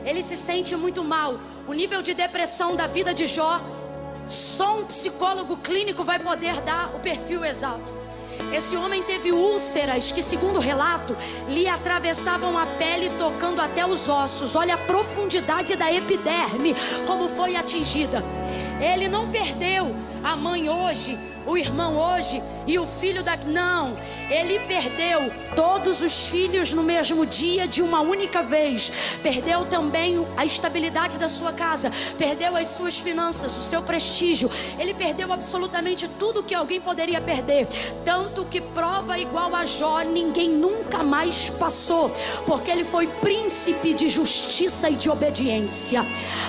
Ele se sente muito mal. O nível de depressão da vida de Jó, só um psicólogo clínico vai poder dar o perfil exato. Esse homem teve úlceras que, segundo o relato, lhe atravessavam a pele, tocando até os ossos. Olha a profundidade da epiderme, como foi atingida. Ele não perdeu a mãe hoje, o irmão hoje e o filho daqui. Não, ele perdeu todos os filhos no mesmo dia, de uma única vez. Perdeu também a estabilidade da sua casa, perdeu as suas finanças, o seu prestígio. Ele perdeu absolutamente tudo que alguém poderia perder. Tanto que prova igual a Jó ninguém nunca mais passou, porque ele foi príncipe de justiça e de obediência.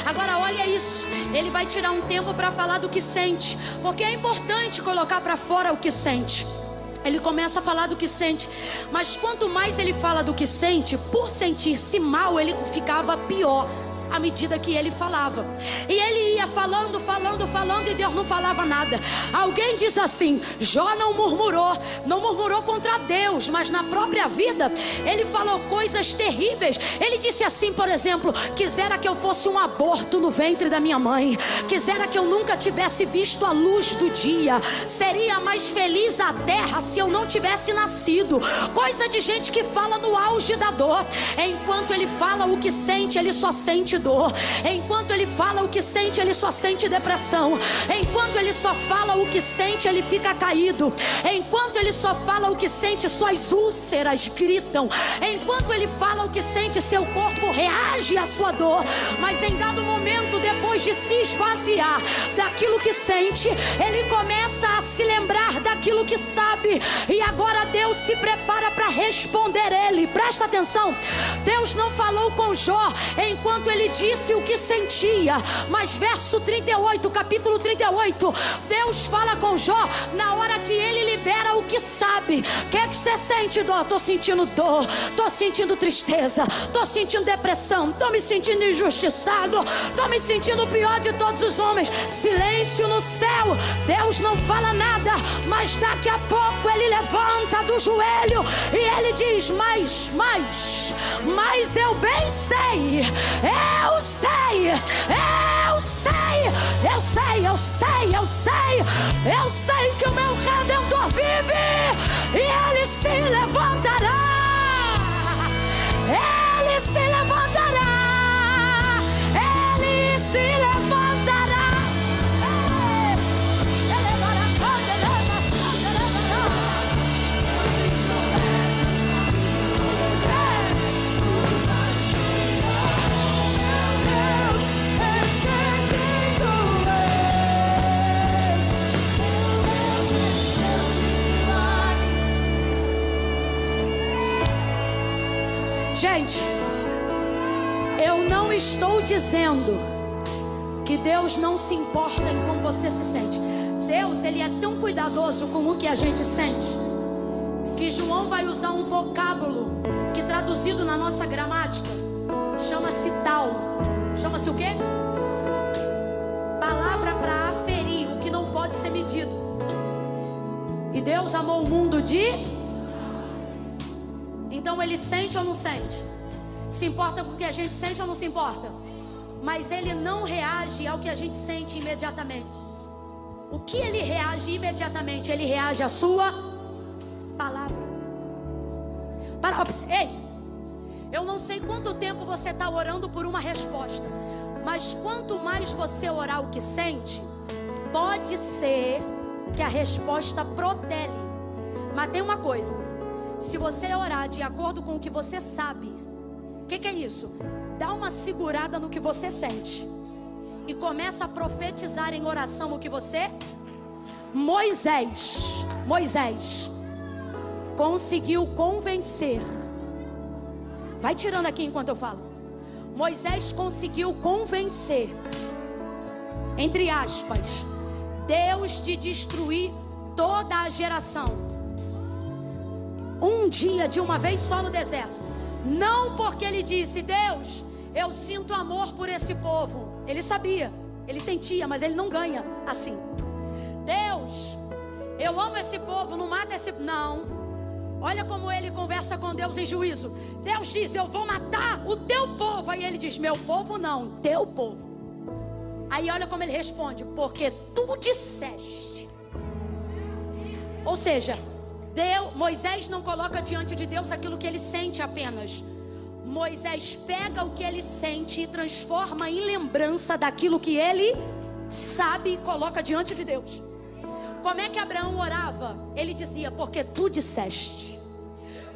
Agora olha isso, ele vai tirar um tempo para falar do que sente, porque é importante colocar para fora o que sente. Ele começa a falar do que sente, mas quanto mais ele fala do que sente, por sentir-se mal, ele ficava pior. à medida que ele falava. E ele ia falando, e Deus não falava nada. Alguém diz assim: Jó não murmurou contra Deus, mas na própria vida ele falou coisas terríveis. Ele disse assim, por exemplo: quisera que eu fosse um aborto no ventre da minha mãe, quisera que eu nunca tivesse visto a luz do dia, seria mais feliz a terra se eu não tivesse nascido. Coisa de gente que fala no auge da dor. Enquanto ele fala o que sente, ele só sente dor. Enquanto ele fala o que sente, ele só sente depressão. Enquanto ele só fala o que sente, ele fica caído. Enquanto ele só fala o que sente, suas úlceras gritam. Enquanto ele fala o que sente, seu corpo reage à sua dor. Mas em dado momento, depois de se esvaziar daquilo que sente, ele começa a se lembrar daquilo que sabe. E agora Deus se prepara para responder ele. Presta atenção: Deus não falou com Jó enquanto ele disse o que sentia, mas verso 38, capítulo 38, Deus fala com Jó na hora que ele libera o que sabe. O que é que você sente, dó? Estou sentindo dor, estou sentindo tristeza, estou sentindo depressão, estou me sentindo injustiçado, estou me sentindo o pior de todos os homens. Silêncio no céu. Deus não fala nada, mas daqui a pouco ele levanta do joelho e ele diz: mas eu bem sei, eu sei que o meu Redentor vive e ele se levantará, ele se levantará, ele se levantará. Gente, eu não estou dizendo que Deus não se importa em como você se sente. Deus, ele é tão cuidadoso com o que a gente sente, que João vai usar um vocábulo que, traduzido na nossa gramática, chama-se tal. Chama-se o quê? Palavra para aferir o que não pode ser medido. E Deus amou o mundo de... Então ele sente ou não sente? Se importa com o que a gente sente ou não se importa? Mas ele não reage ao que a gente sente imediatamente. O que ele reage imediatamente? Ele reage à sua palavra. Ei, eu não sei quanto tempo você está orando por uma resposta, mas quanto mais você orar o que sente, pode ser que a resposta protele. Mas tem uma coisa: se você orar de acordo com o que você sabe, o que é isso? Dá uma segurada no que você sente e começa a profetizar em oração o que você... Moisés conseguiu convencer. Vai tirando aqui enquanto eu falo. Moisés conseguiu convencer, entre aspas, Deus de destruir toda a geração. Um dia, de uma vez só no deserto. Não porque ele disse: Deus, eu sinto amor por esse povo. Ele sabia, ele sentia, mas ele não ganha assim. Deus, eu amo esse povo, não mata esse... Não. Olha como ele conversa com Deus em juízo. Deus diz: eu vou matar o teu povo. Aí ele diz: meu povo não, teu povo. Aí olha como ele responde: porque tu disseste. Ou seja, Moisés não coloca diante de Deus aquilo que ele sente apenas. Moisés pega o que ele sente e transforma em lembrança daquilo que ele sabe e coloca diante de Deus. Como é que Abraão orava? Ele dizia: porque tu disseste.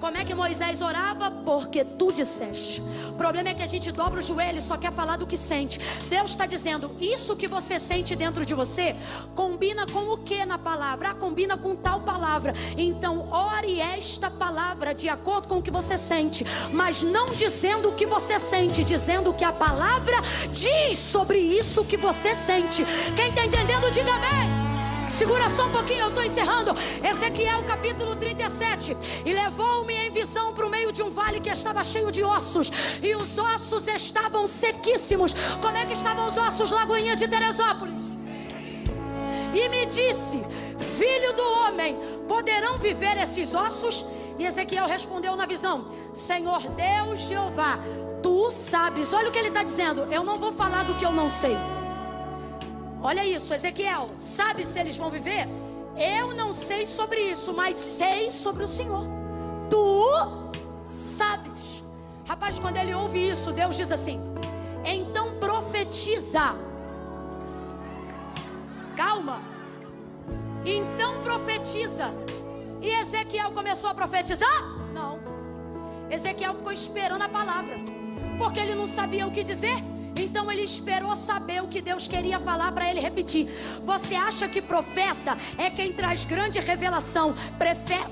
Como é que Moisés orava? Porque tu disseste. O problema é que a gente dobra o joelho e só quer falar do que sente. Deus está dizendo: isso que você sente dentro de você combina com o que na palavra? Combina com tal palavra. Então ore esta palavra de acordo com o que você sente, mas não dizendo o que você sente, dizendo o que a palavra diz sobre isso que você sente. Quem está entendendo, diga amém. Segura só um pouquinho, eu estou encerrando. Ezequiel capítulo 37. E levou-me em visão para o meio de um vale que estava cheio de ossos, e os ossos estavam sequíssimos. Como é que estavam os ossos, Lagoinha de Teresópolis? E me disse: filho do homem, poderão viver esses ossos? E Ezequiel respondeu na visão: Senhor Deus Jeová, tu sabes. Olha o que ele está dizendo: eu não vou falar do que eu não sei. Olha isso, Ezequiel, sabe se eles vão viver? Eu não sei sobre isso, mas sei sobre o Senhor. Tu sabes. Rapaz, quando ele ouve isso, Deus diz assim: então profetiza. Calma. Então profetiza. E Ezequiel começou a profetizar? Não. Ezequiel ficou esperando a palavra, porque ele não sabia o que dizer. Então ele esperou saber o que Deus queria falar para ele repetir. Você acha que profeta é quem traz grande revelação?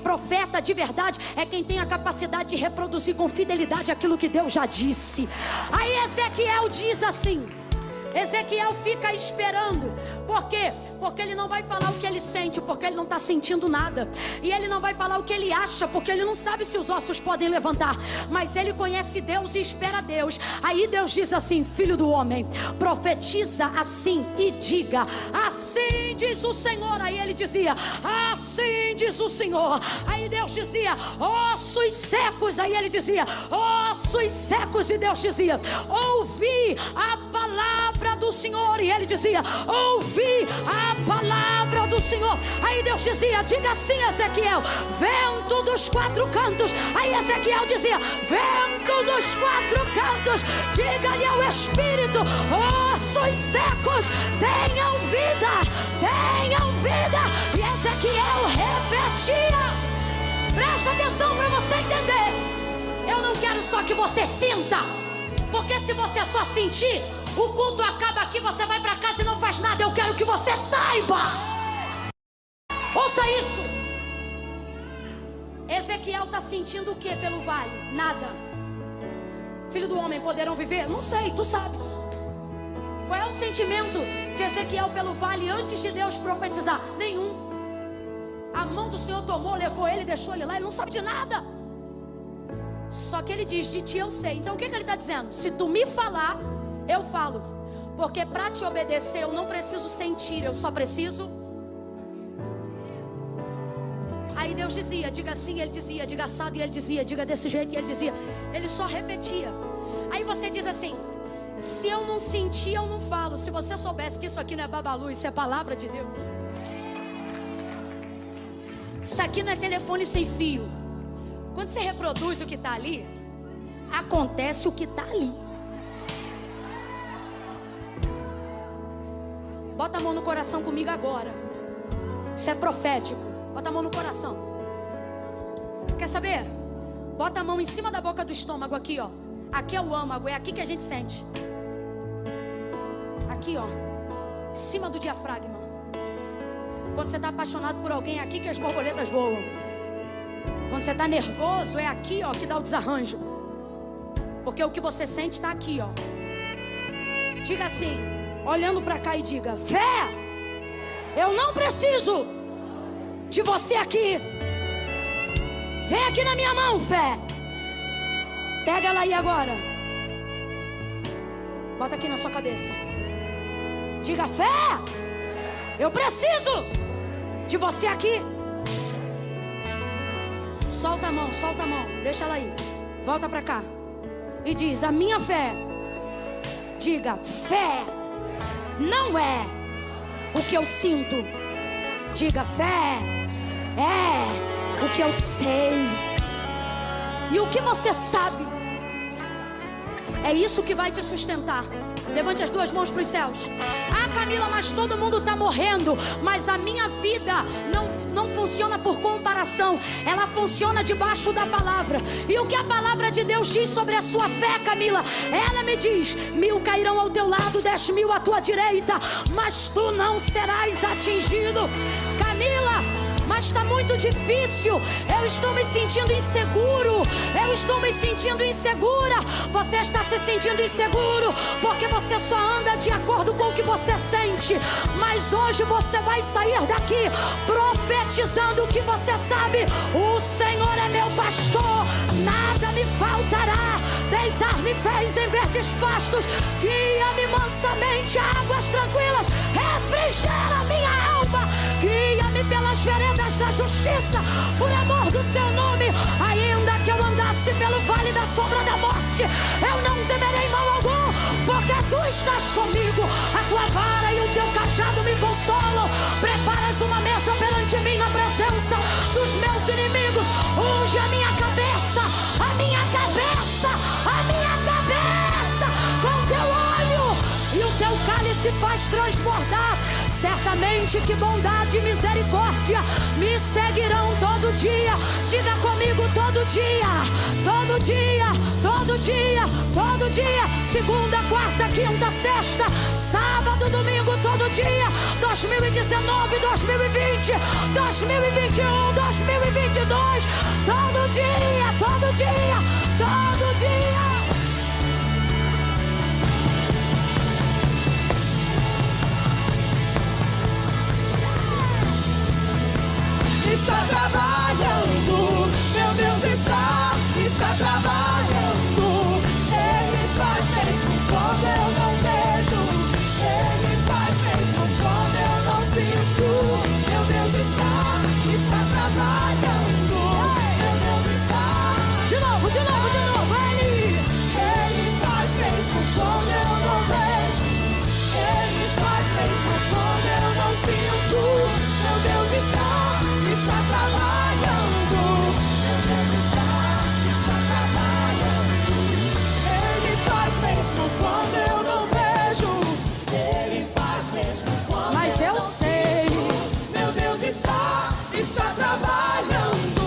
Profeta de verdade é quem tem a capacidade de reproduzir com fidelidade aquilo que Deus já disse. Aí Ezequiel diz assim, Ezequiel fica esperando. Por quê? Porque ele não vai falar o que ele sente, porque ele não está sentindo nada. E ele não vai falar o que ele acha, porque ele não sabe se os ossos podem levantar. Mas ele conhece Deus e espera Deus. Aí Deus diz assim: filho do homem, profetiza assim e diga: assim diz o Senhor. Aí ele dizia: assim diz o Senhor. Aí Deus dizia: ossos secos. Aí ele dizia: ossos secos. E Deus dizia: ouvi a palavra do Senhor. E ele dizia: ouvi a palavra do Senhor. Aí Deus dizia: diga assim, Ezequiel: vento dos quatro cantos. Aí Ezequiel dizia: vento dos quatro cantos, diga-lhe ao Espírito: ossos secos, tenham vida, tenham vida. E Ezequiel repetia. Presta atenção para você entender. Eu não quero só que você sinta, porque se você só sentir, o culto acaba aqui, você vai para casa e não faz nada. Eu quero que você saiba. Ouça isso. Ezequiel está sentindo o que pelo vale? Nada. Filho do homem, poderão viver? Não sei, tu sabes. Qual é o sentimento de Ezequiel pelo vale antes de Deus profetizar? Nenhum. A mão do Senhor tomou, levou ele, deixou ele lá. Ele não sabe de nada. Só que ele diz: de ti eu sei. Então o que ele está dizendo? Se tu me falar, eu falo, porque para te obedecer eu não preciso sentir, eu só preciso. Aí Deus dizia: diga assim, ele dizia, diga assado, e ele dizia, diga desse jeito, e ele dizia. Ele só repetia. Aí você diz assim: se eu não sentir, eu não falo. Se você soubesse que isso aqui não é babalu, isso é palavra de Deus. Isso aqui não é telefone sem fio. Quando você reproduz o que está ali, acontece o que está ali. Bota a mão no coração comigo agora. Isso é profético. Bota a mão no coração. Quer saber? Bota a mão em cima da boca do estômago aqui, ó. Aqui é o âmago, é aqui que a gente sente. Aqui, ó. Em cima do diafragma. Quando você está apaixonado por alguém, é aqui que as borboletas voam. Quando você está nervoso, é aqui, ó, que dá o desarranjo. Porque o que você sente está aqui, ó. Diga assim, olhando para cá, e diga: fé, eu não preciso de você aqui. Vem aqui na minha mão, fé. Pega ela aí agora. Bota aqui na sua cabeça. Diga: fé, eu preciso de você aqui. Solta a mão, deixa ela aí. Volta para cá e diz: a minha fé. Diga: fé não é o que eu sinto. Diga: fé é o que eu sei. E o que você sabe é isso que vai te sustentar. Levante as duas mãos para os céus. Ah, Camila, mas todo mundo está morrendo. Mas a minha vida não funciona por comparação. Ela funciona debaixo da palavra. E o que a palavra de Deus diz sobre a sua fé, Camila? Ela me diz: 1000 cairão ao teu lado, 10.000 à tua direita, mas tu não serás atingido. Camila, mas está muito difícil, eu estou me sentindo inseguro, eu estou me sentindo insegura. Você está se sentindo inseguro porque você só anda de acordo com o que você sente. Mas hoje você vai sair daqui profetizando o que você sabe. O Senhor é meu pastor, nada me faltará. Deitar-me fez em verdes pastos, guia-me mansamente a águas tranquilas, refrigera minha alma. Guia-me pelas veredas da justiça, por amor do seu nome. Ainda que eu andasse pelo vale da sombra da morte, eu não temerei mal algum, porque tu estás comigo. A tua vara e o teu cajado me consolam. Preparas uma mesa perante mim na presença dos meus inimigos. Unge a minha cabeça, a minha cabeça, a minha cabeça com teu óleo, e o teu cálice faz transbordar. Certamente que bondade e misericórdia me seguirão todo dia. Diga comigo: todo dia, todo dia, todo dia, todo dia. Segunda, quarta, quinta, sexta, sábado, domingo, todo dia. 2019, 2020, 2021, 2022. Todo dia, todo dia, todo dia. Está trabalhando, meu Deus está trabalhando. Ele faz mesmo quando eu não vejo, Ele faz mesmo quando eu não sinto. Meu Deus está trabalhando, meu Deus está. De novo, Ele faz mesmo quando eu não vejo, Ele faz mesmo quando eu não sinto. Meu Deus está trabalhando, meu Deus está trabalhando. Ele faz mesmo quando eu não vejo, Ele faz mesmo quando mas eu não sei. sinto. Meu Deus está trabalhando.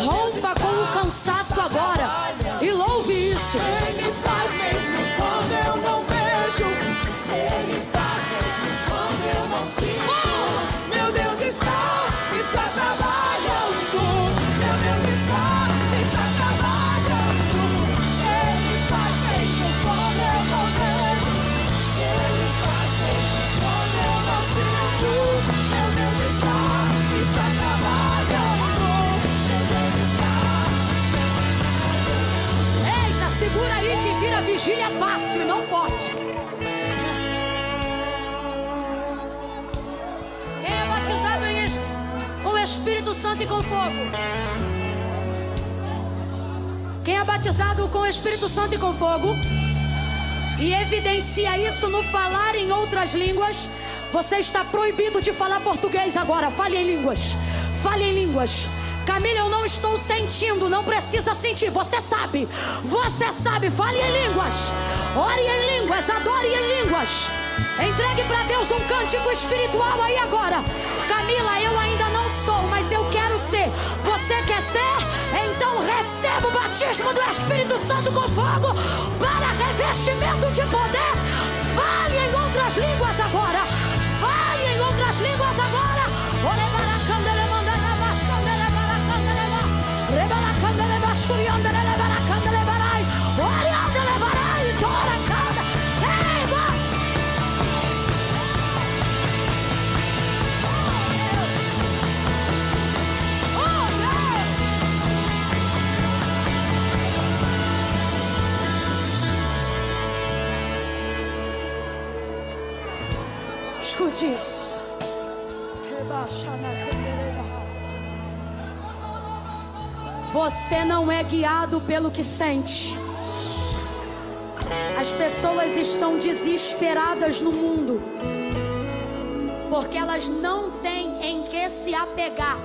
Rompa com o cansaço agora e louve isso. Ele faz mesmo quando eu não vejo, Ele faz mesmo quando eu não sinto. Meu Deus está trabalhando, meu Deus está trabalhando. Ele faz mesmo quando eu não vejo, Ele faz mesmo quando eu não sinto. Meu Deus está trabalhando, meu Deus está. Eita, segura aí que vira vigília fácil e não pode. Quem é batizado com o Espírito Santo e com fogo? Quem é batizado com o Espírito Santo e com fogo e evidencia isso no falar em outras línguas, você está proibido de falar português agora. Fale em línguas, fale em línguas. Camila, eu não estou sentindo, não precisa sentir, você sabe, fale em línguas, ore em línguas, adore em línguas. Entregue para Deus um cântico espiritual aí agora. Camila, eu ainda não sou, mas eu quero ser. Você quer ser? Então receba o batismo do Espírito Santo com fogo para revestimento de poder. Fale em outras línguas agora. Fale em outras línguas agora. Escute isso. Você não é guiado pelo que sente. As pessoas estão desesperadas no mundo porque elas não têm em que se apegar.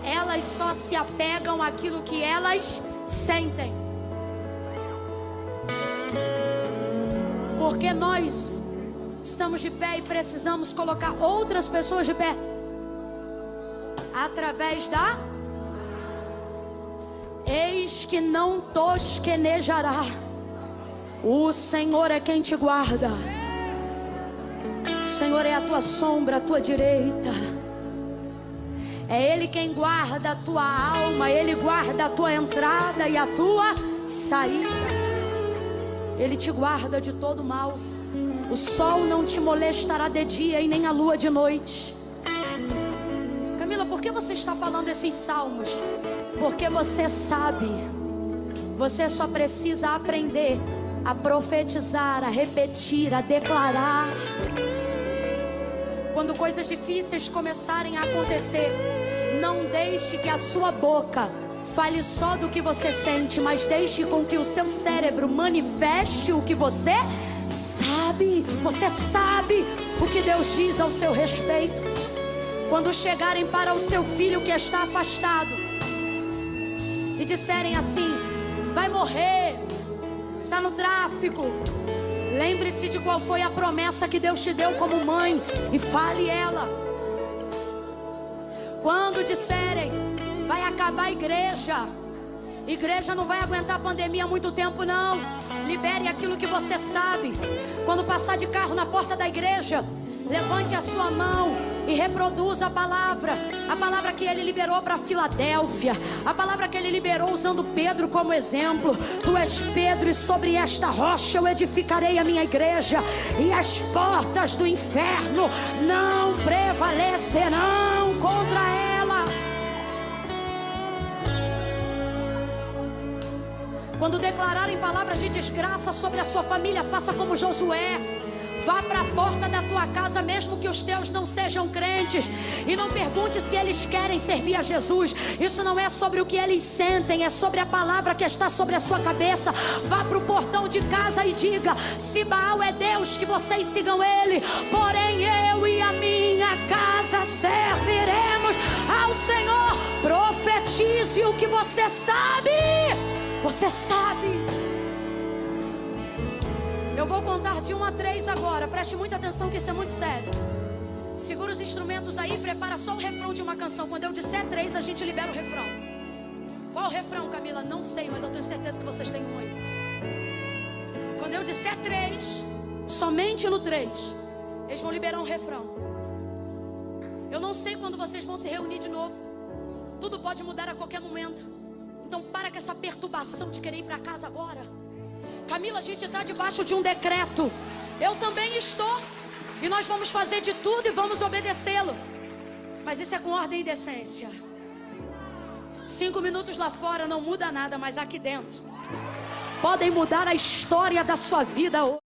Elas só se apegam àquilo que elas sentem. Porque nós estamos de pé e precisamos colocar outras pessoas de pé através da eis que não tosquenejará. O Senhor é quem te guarda. O Senhor é a tua sombra, a tua direita. É Ele quem guarda a tua alma, Ele guarda a tua entrada e a tua saída. Ele te guarda de todo mal. O sol não te molestará de dia e nem a lua de noite. Camila, por que você está falando esses salmos? Porque você sabe. Você só precisa aprender a profetizar, a repetir, a declarar. Quando coisas difíceis começarem a acontecer, não deixe que a sua boca fale só do que você sente, mas deixe com que o seu cérebro manifeste o que você sabe. Você sabe o que Deus diz ao seu respeito. Quando chegarem para o seu filho que está afastado e disserem assim: vai morrer, está no tráfico, lembre-se de qual foi a promessa que Deus te deu como mãe e fale ela. Quando disserem: vai acabar a igreja não vai aguentar a pandemia há muito tempo, não, libere aquilo que você sabe. Quando passar de carro na porta da igreja, levante a sua mão e reproduza a palavra que Ele liberou para Filadélfia, a palavra que Ele liberou usando Pedro como exemplo. Tu és Pedro, e sobre esta rocha eu edificarei a minha igreja, e as portas do inferno não prevalecerão contra ela. Quando declararem palavras de desgraça sobre a sua família, faça como Josué. Vá para a porta da tua casa, mesmo que os teus não sejam crentes, e não pergunte se eles querem servir a Jesus. Isso não é sobre o que eles sentem, é sobre a palavra que está sobre a sua cabeça. Vá para o portão de casa e diga: se Baal é Deus, que vocês sigam ele, porém eu e a minha casa serviremos ao Senhor. Profetize o que você sabe. Você sabe. Eu vou contar de 1 a 3 agora. Preste muita atenção que isso é muito sério. Segura os instrumentos aí, prepara só o refrão de uma canção. Quando eu disser 3, a gente libera o refrão. Qual o refrão, Camila? Não sei, mas eu tenho certeza que vocês têm um aí. Quando eu disser 3, somente no 3, eles vão liberar um refrão. Eu não sei quando vocês vão se reunir de novo. Tudo pode mudar a qualquer momento. Então para com essa perturbação de querer ir para casa agora. Camila, a gente está debaixo de um decreto. Eu também estou. E nós vamos fazer de tudo e vamos obedecê-lo. Mas isso é com ordem e decência. 5 minutos lá fora não muda nada, mas aqui dentro podem mudar a história da sua vida hoje.